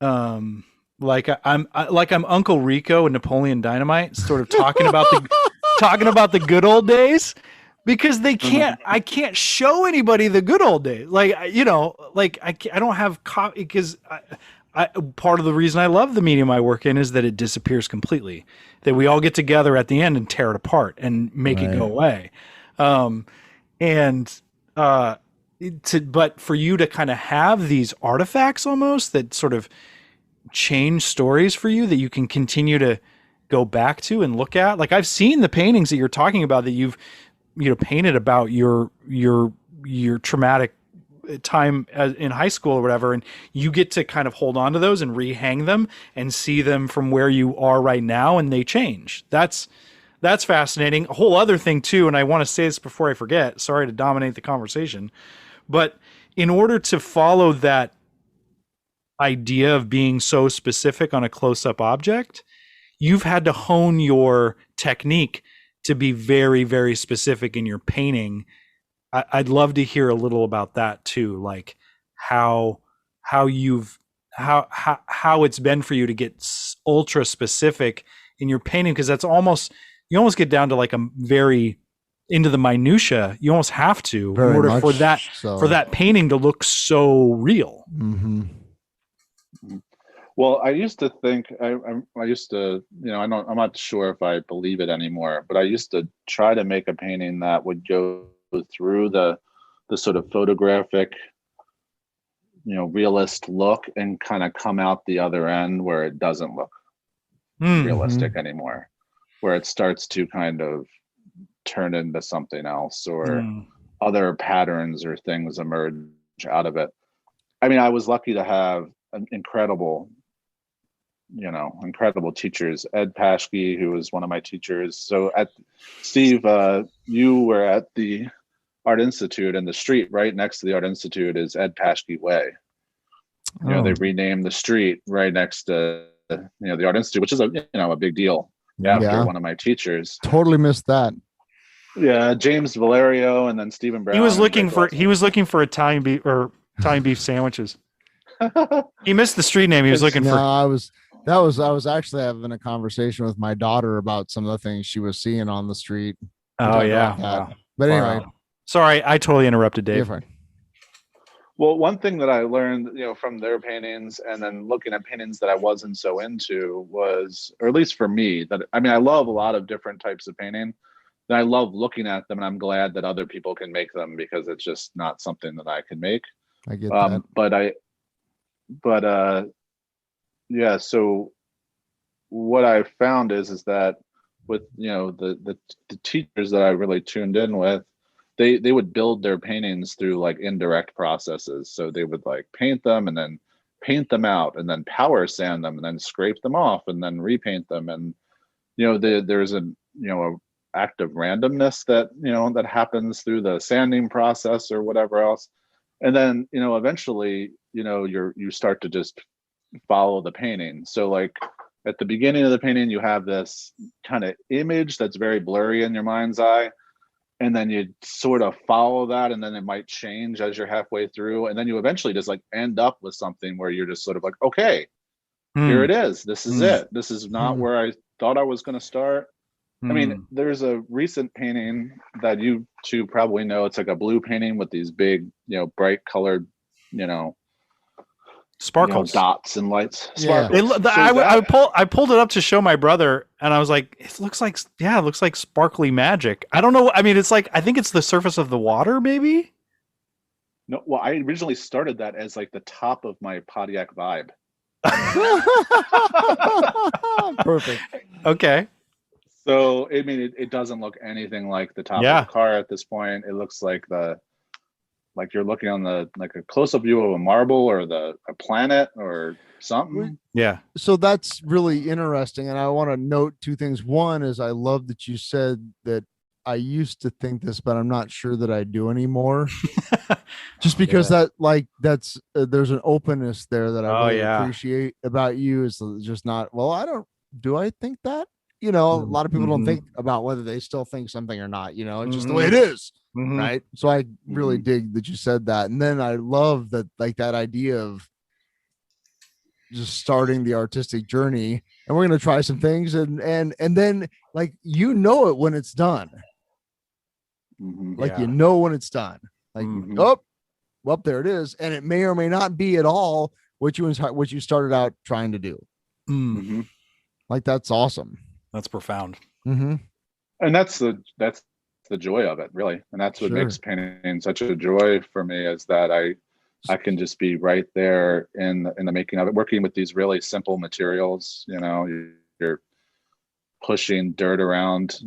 like I'm Uncle Rico and Napoleon Dynamite, sort of talking about the good old days, because I can't show anybody the good old days. Like, I don't have because part of the reason I love the medium I work in is that it disappears completely, that we all get together at the end and tear it apart and make it go away. But for you to kind of have these artifacts almost that sort of change stories for you that you can continue to go back to and look at. Like, I've seen the paintings that you're talking about that you've, painted about your traumatic time in high school or whatever. And you get to kind of hold on to those and rehang them and see them from where you are right now. And they change. That's fascinating. A whole other thing too. And I want to say this before I forget, sorry to dominate the conversation, but in order to follow that idea of being so specific on a close-up object, you've had to hone your technique to be very, very specific in your painting. I'd love to hear a little about that too, like how it's been for you to get ultra specific in your painting, because you almost get down to like a very into the minutia. You almost have to very in order for that painting to look so real. Well, I used to think, I'm not sure if I believe it anymore, but I used to try to make a painting that would go through the sort of photographic, realist look, and kind of come out the other end where it doesn't look realistic anymore, where it starts to kind of turn into something else, or other patterns or things emerge out of it. I mean, I was lucky to have an incredible teachers. Ed Paschke, who was one of my teachers. So Steve, you were at the Art Institute, and the street right next to the Art Institute is Ed Paschke Way. They renamed the street right next to the Art Institute, which is a big deal. After one of my teachers. Totally missed that. Yeah, James Valerio, and then Stephen Brown. He was looking for Italian beef sandwiches. He missed the street name. He was looking for. I was actually having a conversation with my daughter about some of the things she was seeing on the street. Oh yeah. Wow. But anyway, sorry, I totally interrupted, Dave. Well, one thing that I learned, from their paintings and then looking at paintings that I wasn't so into was, or at least for me, I love a lot of different types of painting. And I love looking at them, and I'm glad that other people can make them, because it's just not something that I can make. I get that. So what I found is that with the teachers that I really tuned in with, they would build their paintings through like indirect processes. So they would like paint them and then paint them out and then power sand them and then scrape them off and then repaint them. And there's a act of randomness that happens through the sanding process or whatever else. And then eventually you start to just follow the painting. So like at the beginning of the painting, you have this kind of image that's very blurry in your mind's eye. And then you sort of follow that, and then it might change as you're halfway through. And then you eventually just like end up with something where you're just sort of like, okay, here it is. This is it. This is not where I thought I was going to start. I mean, there's a recent painting that you two probably know. It's like a blue painting with these big, bright colored, sparkles, dots and lights. Yeah. I pulled it up to show my brother, and I was like, it looks like sparkly magic. I don't know. I mean, it's like, I think it's the surface of the water, maybe. No, well, I originally started that as like the top of my Pontiac Vibe. Perfect. Okay. So I mean, it doesn't look anything like the top of the car at this point. It looks like you're looking on a close-up view of a marble or a planet or something. Yeah. So that's really interesting. And I want to note two things. One is I love that you said that I used to think this, but I'm not sure that I do anymore. Just because that's there's an openness there that I really appreciate about you. Is just not, do I think that? A lot of people don't think about whether they still think something or not, it's just the way it is. Right. So I really dig that you said that. And then I love that, like, that idea of just starting the artistic journey, and we're going to try some things and then like, it when it's done, like, when it's done, like, well, there it is. And it may or may not be at all what you started out trying to do. Like, that's awesome. That's profound. And that's the joy of it, really. And that's what makes painting such a joy for me, is that I can just be right there in the making of it, working with these really simple materials. You're pushing dirt around,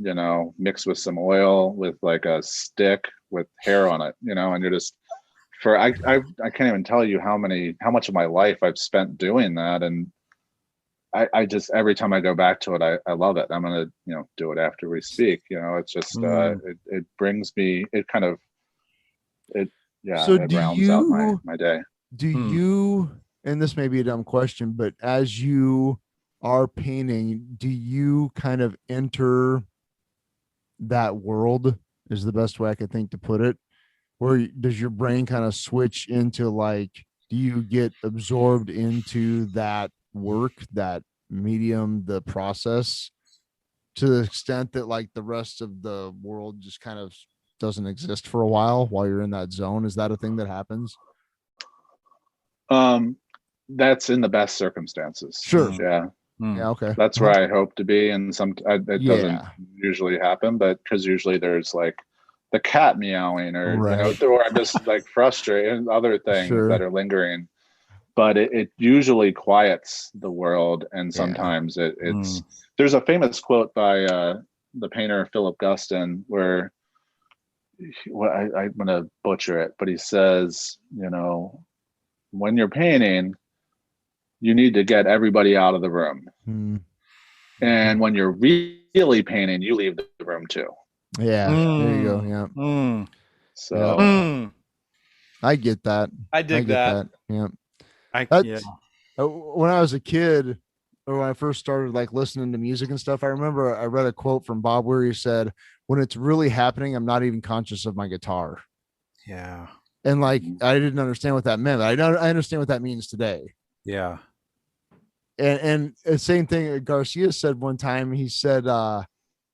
mixed with some oil with like a stick with hair on it, and you're just I can't even tell you how much of my life I've spent doing that. And I just, every time I go back to it, I love it. I'm going to, do it after we speak, it's just, it brings me, it kind of, it rounds out my day. Do you, and this may be a dumb question, but as you are painting, do you kind of enter that world, is the best way I could think to put it? Or does your brain kind of switch into, like, do you get absorbed into that work, that medium, the process, to the extent that, like, the rest of the world just kind of doesn't exist for a while you're in that zone? Is that a thing that happens? That's in the best circumstances. Sure. Yeah. Yeah. Okay. That's where I hope to be. And it doesn't usually happen, but because usually there's like the cat meowing or, or I'm just like frustrated and other things that are lingering. But it usually quiets the world, and sometimes it's. There's a famous quote by the painter Philip Guston where well, I'm going to butcher it, but he says, when you're painting, you need to get everybody out of the room. And when you're really painting, you leave the room too. Yeah, there you go. Yeah. So I get that. I dig that. Yeah. Yeah. When I was a kid, or when I first started like listening to music and stuff, I remember I read a quote from Bob where he said, "When it's really happening, I'm not even conscious of my guitar." Yeah. And like, I didn't understand what that meant. I understand what that means today. Yeah. And the same thing Garcia said one time. He said,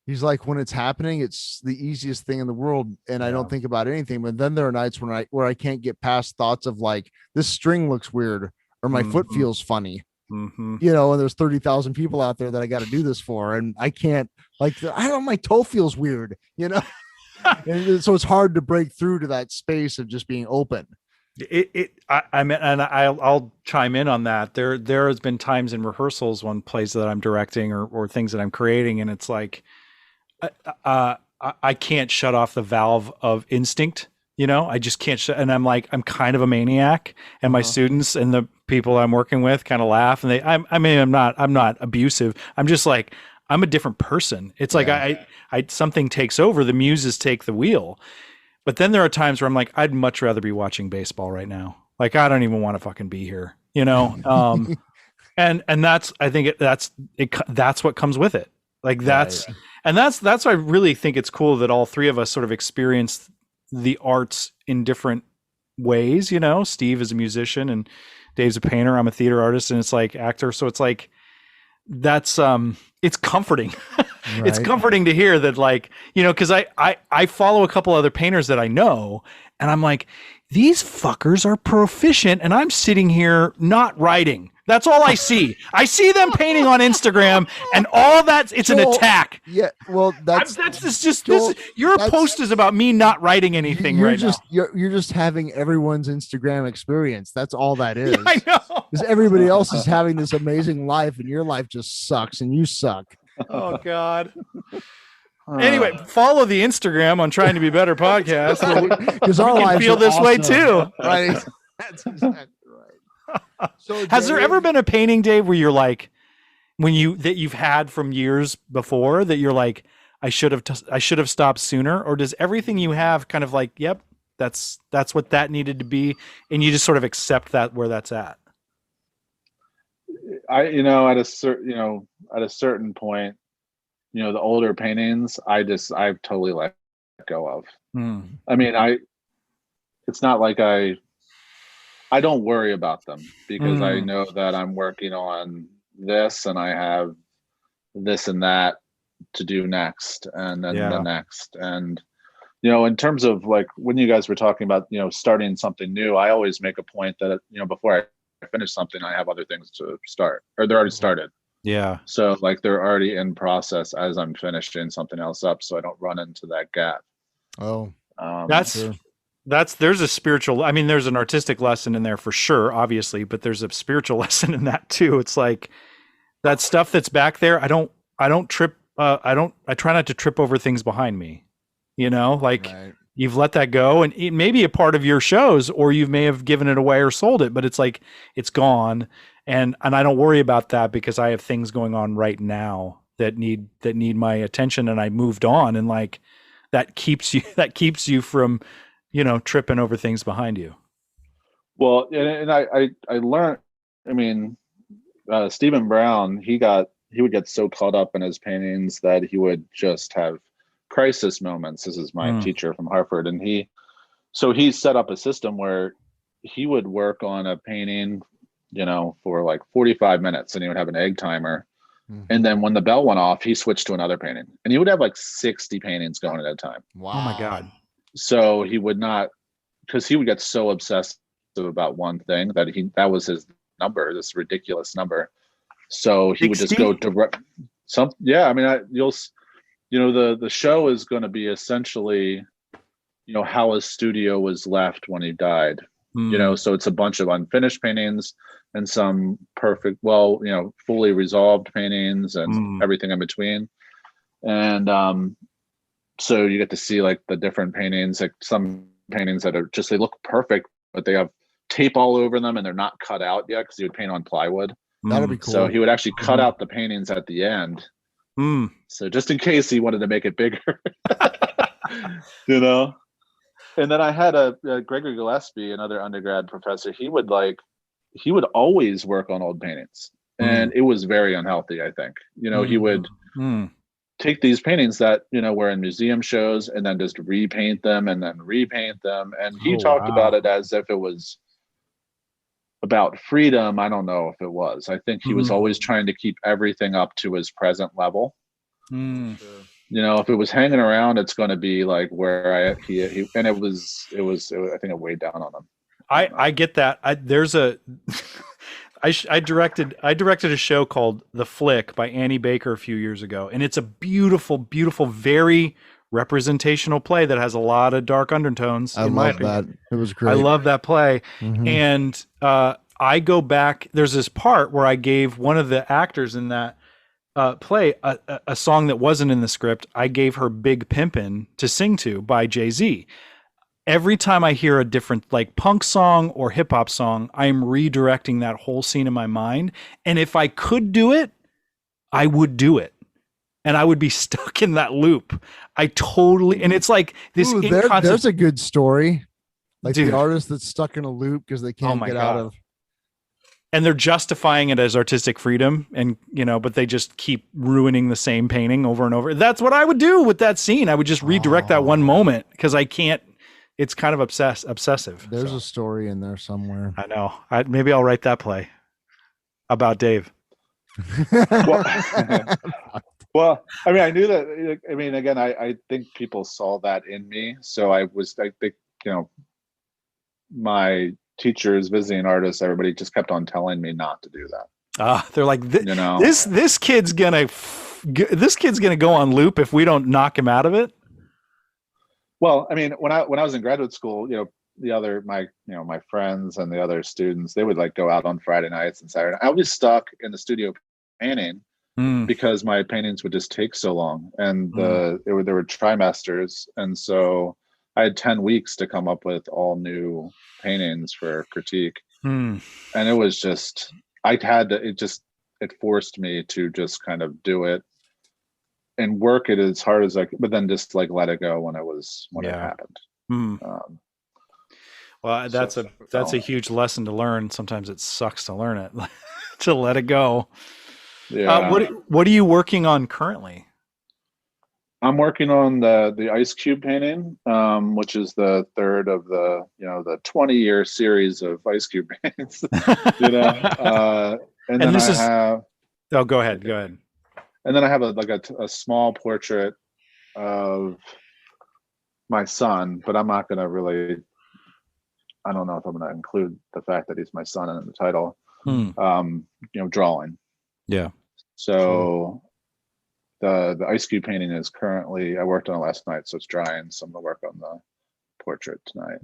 he's like, when it's happening, it's the easiest thing in the world, and I don't think about anything. But then there are nights where I can't get past thoughts of like, this string looks weird, or my foot feels funny. And there's 30,000 people out there that I got to do this for, and I can't, like, I don't, my toe feels weird, and so it's hard to break through to that space of just being open. I'll chime in on that. There has been times in rehearsals when plays that I'm directing or things that I'm creating, and it's like, I can't shut off the valve of instinct. I just can't and I'm like, I'm kind of a maniac, and my students and the people I'm working with kind of laugh, and I'm not abusive. I'm just like, I'm a different person. It's like, I something takes over, the muses take the wheel. But then there are times where I'm like, I'd much rather be watching baseball right now. Like, I don't even want to fucking be here, and that's, I think that's what comes with it. Like that's why I really think it's cool that all three of us sort of experienced the arts in different ways. Steve is a musician and Dave's a painter. I'm a theater artist, and it's like actor. So it's like, that's it's comforting. Right. It's comforting to hear that, like, because I follow a couple other painters that I know, and I'm like, these fuckers are proficient, and I'm sitting here not writing. That's all I see. I see them painting on Instagram, and all that's, it's Joel, an attack. Yeah, well, your post is about me not writing anything now. You're just having everyone's Instagram experience. That's all that is. Yeah, I know. Because everybody else is having this amazing life, and your life just sucks, and you suck. Oh God. Anyway, follow the Instagram on Trying to Be Better podcast, because our lives feel this awesome. Way too. Right. That's exactly right. So has there ever been a painting, Dave, where you're like, that you've had from years before that you're like, I should have stopped sooner? Or does everything you have kind of like, yep, that's what that needed to be, and you just sort of accept that where that's at? At a certain point, the older paintings, I've totally let go of. I mean, it's not like I don't worry about them, because I know that I'm working on this, and I have this and that to do next, and then the next. And, in terms of like, when you guys were talking about, starting something new, I always make a point that, before I finish something, I have other things to start, or they're already started. Yeah. So like, they're already in process as I'm finishing something else up, so I don't run into that gap. Oh, there's a spiritual, I mean, there's an artistic lesson in there for sure, obviously, but there's a spiritual lesson in that too. It's like, that stuff that's back there, I try not to trip over things behind me, right. You've let that go, and it may be a part of your shows, or you may have given it away or sold it, but it's like, it's gone. And I don't worry about that, because I have things going on right now that need my attention, and I moved on, and like, that keeps you from, tripping over things behind you. Well, and I learned, I mean, Stephen Brown, he would get so caught up in his paintings that he would just have crisis moments. This is my teacher from Harvard, and he set up a system where he would work on a painting, for like 45 minutes, and he would have an egg timer. And then when the bell went off, he switched to another painting, and he would have like 60 paintings going at a time. Wow. Oh my God. So he would not, because he would get so obsessed about one thing that was his number, this ridiculous number. So he 60? Would just go direct. I mean, the show is going to be essentially, how his studio was left when he died. So it's a bunch of unfinished paintings and some perfect, fully resolved paintings and everything in between. And So you get to see like the different paintings, like some paintings that are just, they look perfect, but they have tape all over them and they're not cut out yet because he would paint on plywood. That'll be cool. So he would actually cut out the paintings at the end. So just in case he wanted to make it bigger, you know. And then I had a Gregory Gillespie, another undergrad professor. He would always work on old paintings, and it was very unhealthy, I think. You know, he would take these paintings that, you know, were in museum shows and then just repaint them and then repaint them. And he talked about it as if it was about freedom. I don't know if it was. I think he was always trying to keep everything up to his present level. You know, if it was hanging around, it's going to be like where he and it was I think it weighed down on him. I get that. I directed a show called The Flick by Annie Baker a few years ago, and it's a beautiful, beautiful, very representational play that has a lot of dark undertones. I love that. It was great. I love that play. And I go back, there's this part where I gave one of the actors in that play a song that wasn't in the script. I gave her Big Pimpin' to sing to by Jay-Z. Every time I hear a different like punk song or hip hop song, I'm redirecting that whole scene in my mind. And if I could do it, I would do it. And I would be stuck in that loop. And it's like this. Ooh, there's a good story. Like Dude. The artist that's stuck in a loop because they can't get out of. And they're justifying it as artistic freedom, and you know, but they just keep ruining the same painting over and over. That's what I would do with that scene. I would just redirect that one moment because I can't. It's kind of obsessive. There's a story in there somewhere. I know. Maybe I'll write that play about Dave. Well, I mean, I knew that. I mean, again, I think people saw that in me. So I think, you know, my teachers, visiting artists, everybody just kept on telling me not to do that. They're like, you know, this kid's gonna go on loop if we don't knock him out of it. Well, I mean, when I was in graduate school, you know, my friends and the other students, they would like go out on Friday nights and Saturday. I was stuck in the studio painting because my paintings would just take so long, and there were trimesters, and so I had 10 weeks to come up with all new paintings for critique, and it was just it forced me to just kind of do it and work it as hard as I could, but then just like let it go when it happened. Well, that's a huge lesson to learn. Sometimes it sucks to learn it, to let it go. Yeah. What are you working on currently? I'm working on the Ice Cube painting, which is the third of the 20-year series of Ice Cube paintings. You know, and then I have. Oh, go ahead. And then I have a small portrait of my son, but I'm not going to really. I don't know if I'm going to include the fact that he's my son in the title. You know, drawing. Yeah. So the Ice Cube painting is currently. I worked on it last night, so it's drying. So I'm going to work on the portrait tonight.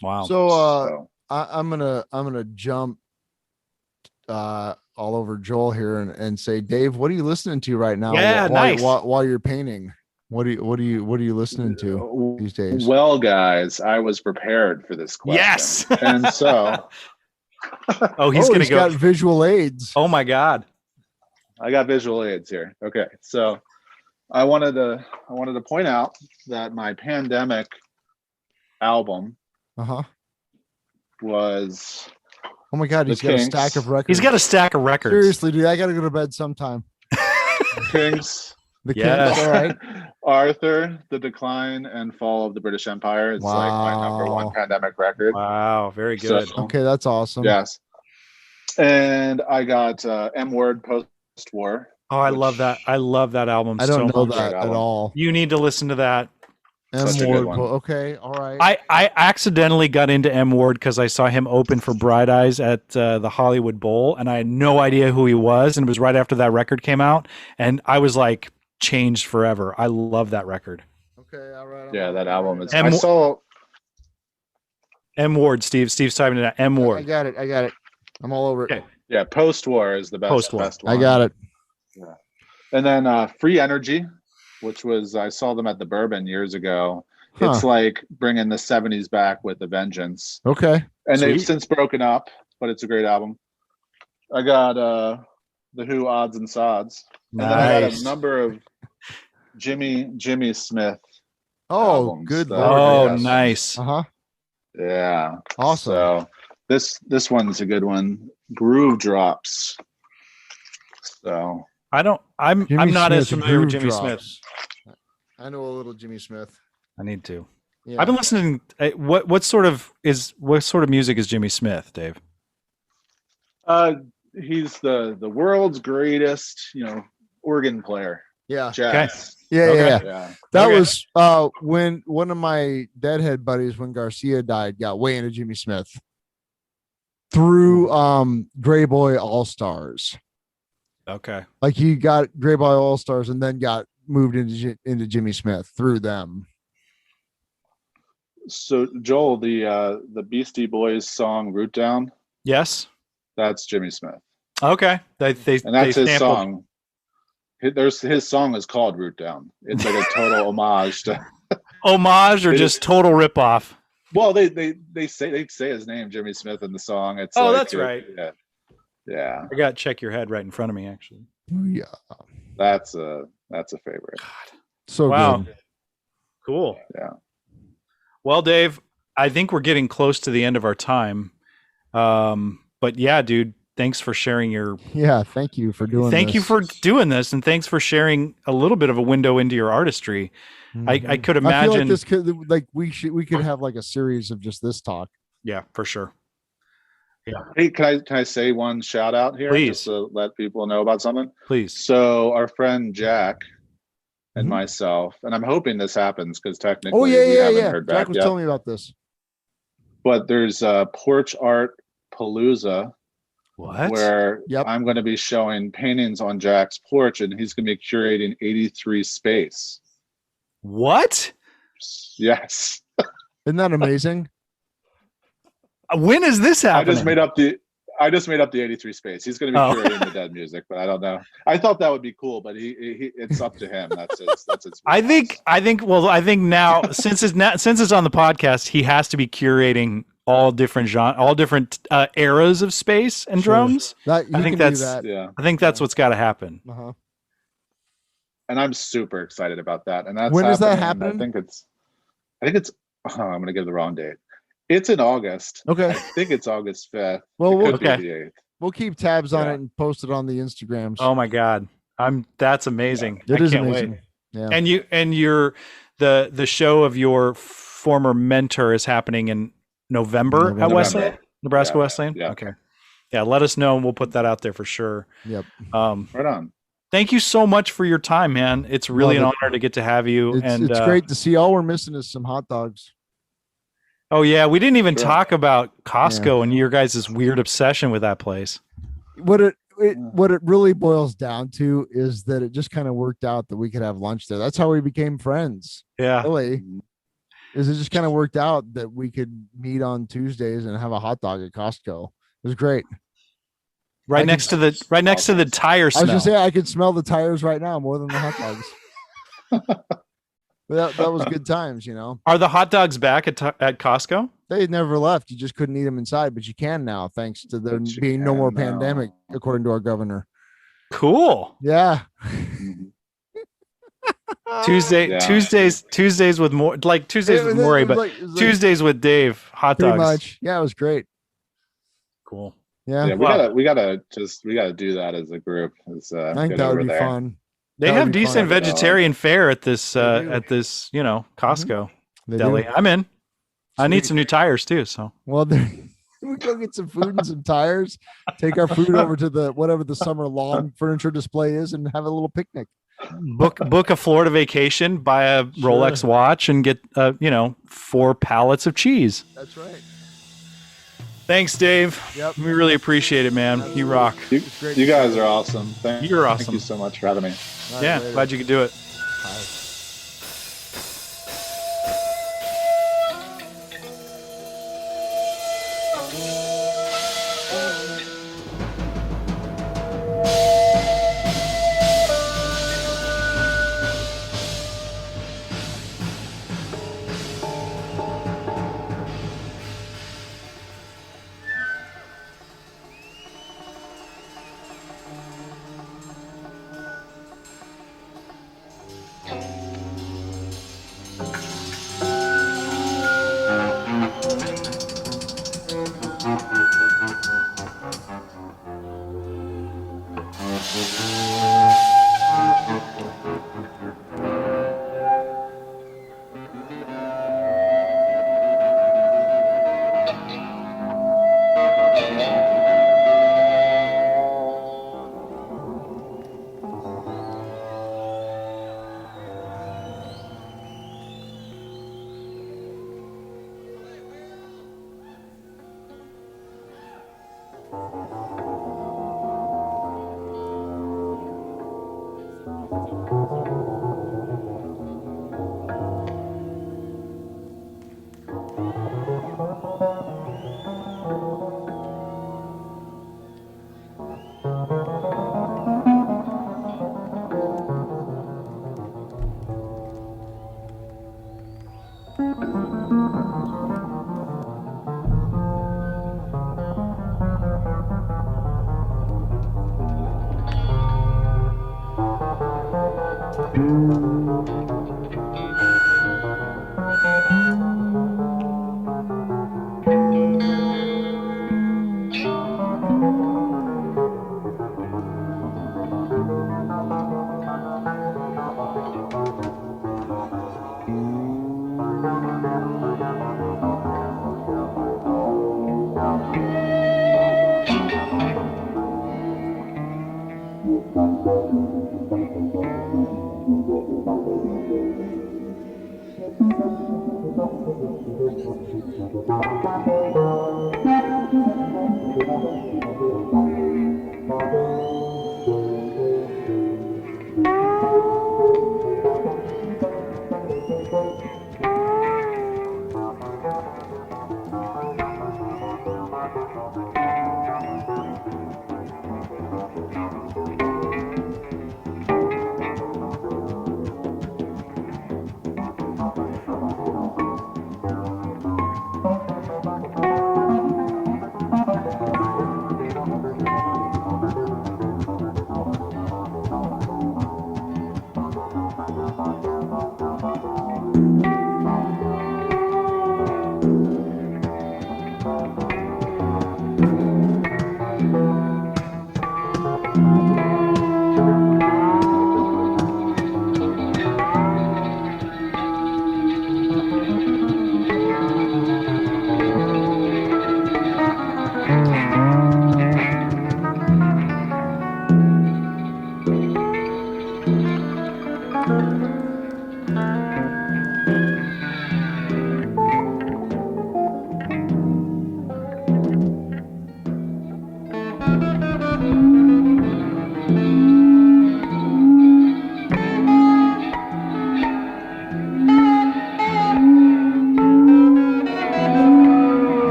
Wow. So I'm gonna jump all over Joel here and say, Dave, what are you listening to right now? Yeah, nice. While you're painting, what are you listening to these days? Well, guys, I was prepared for this question. Yes. And so he's got visual aids. Oh my God. I got visual aids here. Okay. So I wanted to point out that my pandemic album was. Oh my God, he's got a stack of records. He's got a stack of records. Seriously, dude, I got to go to bed sometime. Kings. The Kings, all right. Arthur, The Decline and Fall of the British Empire. It's like my number one pandemic record. Wow, very good. So, okay, that's awesome. Yes. And I got M-Word Post-War. Oh, I love that. I love that album. I don't know that at all. You need to listen to that. M-Ward. Okay, all right. I accidentally got into M-Ward because I saw him open for Bright Eyes at the Hollywood Bowl, and I had no idea who he was, and it was right after that record came out, and I was like changed forever. I love that record. Okay, all right. Yeah, that album is. I saw M-Ward. Steve's typing it out. M-Ward. I got it. I'm all over it. Okay. Yeah, Post-War is the best one. I got it. Yeah. And then Free Energy which was I saw them at the Bourbon years ago. Huh. It's like bringing the 70s back with a vengeance. Okay. And Sweet. they've since broken up, but it's a great album. I got the Who Odds and Sods. And then I got Nice. a number of Jimmy Smith Oh, albums good that- lord. Oh, yes. nice. Uh-huh. Yeah. Awesome. So this one's a good one. Groove Drops. So I'm Jimmy not as Smith, familiar with Groove Jimmy Drops. Smith. I know a little Jimmy Smith. I need to. Yeah. I've been listening. What sort of music is Jimmy Smith, Dave? he's the world's greatest, organ player. Yeah. Jazz. Yeah, Okay. yeah. Yeah. That Okay. was when one of my Deadhead buddies, when Garcia died, got way into Jimmy Smith through Gray Boy All Stars. Okay. Like he got Gray Boy All Stars and then got moved into Jimmy Smith through them. So Joel, the Beastie Boys song "Root Down," Yes. that's Jimmy Smith, Okay. They and that's his sampled- song. His song is called "Root Down." It's like a total homage to. Homage or It just total ripoff? Well, they say his name, Jimmy Smith, in the song. It's Oh, like, that's right. Yeah. I got Check Your Head right in front of me, actually. Yeah. That's a favorite. So Wow. good. Cool. Yeah. Well, Dave, I think we're getting close to the end of our time. But yeah, dude, thanks for sharing your. Yeah. Thank you for doing Thank you this. for doing this, and thanks for sharing a little bit of a window into your artistry. I Mhm. could I feel imagine. like this could we could have like a series of just this talk. Yeah, for sure. Hey, can I say one shout out here? Please. Just to let people know about something. Please. So our friend Jack and Mhm. myself, and I'm hoping this happens because technically Oh yeah, we yeah, haven't yeah. heard Jack back was yet. telling me about this. But there's a Porch Art Palooza What? where Yep. I'm going to be showing paintings on Jack's porch, and he's going to be curating 83 space. What? Yes, Isn't that amazing? When is this I happening? just made up the 83 space. He's going to be Oh. curating the dead music, but I don't know. I thought that would be cool, but he it's up to him. That's his. I think now since it's on the podcast, he has to be curating all different eras of space and Sure. drums. That you I think can that's- do that. Yeah. I think that's what's got to happen. Uh-huh. And I'm super excited about that. And that's When is that happening. happening? I think it's I'm going to give the wrong date. It's in August. Okay. I think it's August 5th. Well, It we'll, could be Okay. the 8th. we'll keep tabs on Yeah. it and post it on the Instagrams. Oh my God, that's amazing. It I is can't amazing. wait. Yeah. And the show of your former mentor is happening in November at November. Wesleyan, Nebraska Yeah, Wesleyan. yeah. Okay. Yeah, let us know and we'll put that out there for sure. Yep. Right on. Thank you so much for your time, man. It's really Love an honor to get to have you. It's great to see. All we're missing is some hot dogs. Oh yeah, we didn't even Sure. talk about Costco and your guys' weird obsession with that place. What it really boils down to is that it just kind of worked out that we could have lunch there. That's how we became friends. Yeah. Really, is it just kind of worked out that we could meet on Tuesdays and have a hot dog at Costco. It was great. Right I next to the tire I was smell. gonna say I could smell the tires right now more than the hot dogs. But that was good times, Are the hot dogs back at Costco? They never left. You just couldn't eat them inside, but you can now, thanks to there But you being no can more now. pandemic, according to our governor. Cool. Yeah. Mhm. Yeah. Tuesdays with more, like Tuesdays with Maury, but it was like Tuesdays with Dave, hot pretty dogs. much. Yeah, it was great. Cool. Yeah. Yeah, Wow. we gotta do that as a group. I think that would be fun. They That have would be decent fun. vegetarian fare at this They do. Mm-hmm. Costco They deli. do. I'm in. I need Sweet. some new tires too. So Well, we go get some food and some tires, take our food over to whatever the summer lawn furniture display is, and have a little picnic. book a Florida vacation, buy a Sure. Rolex watch, and get 4 pallets of cheese. That's right. Thanks, Dave. Yep. We really appreciate it, man. You rock. It's great You to guys see are awesome. Thank You're Thank awesome. you so much for having me. All right, Yeah, later. glad you could do it. Bye.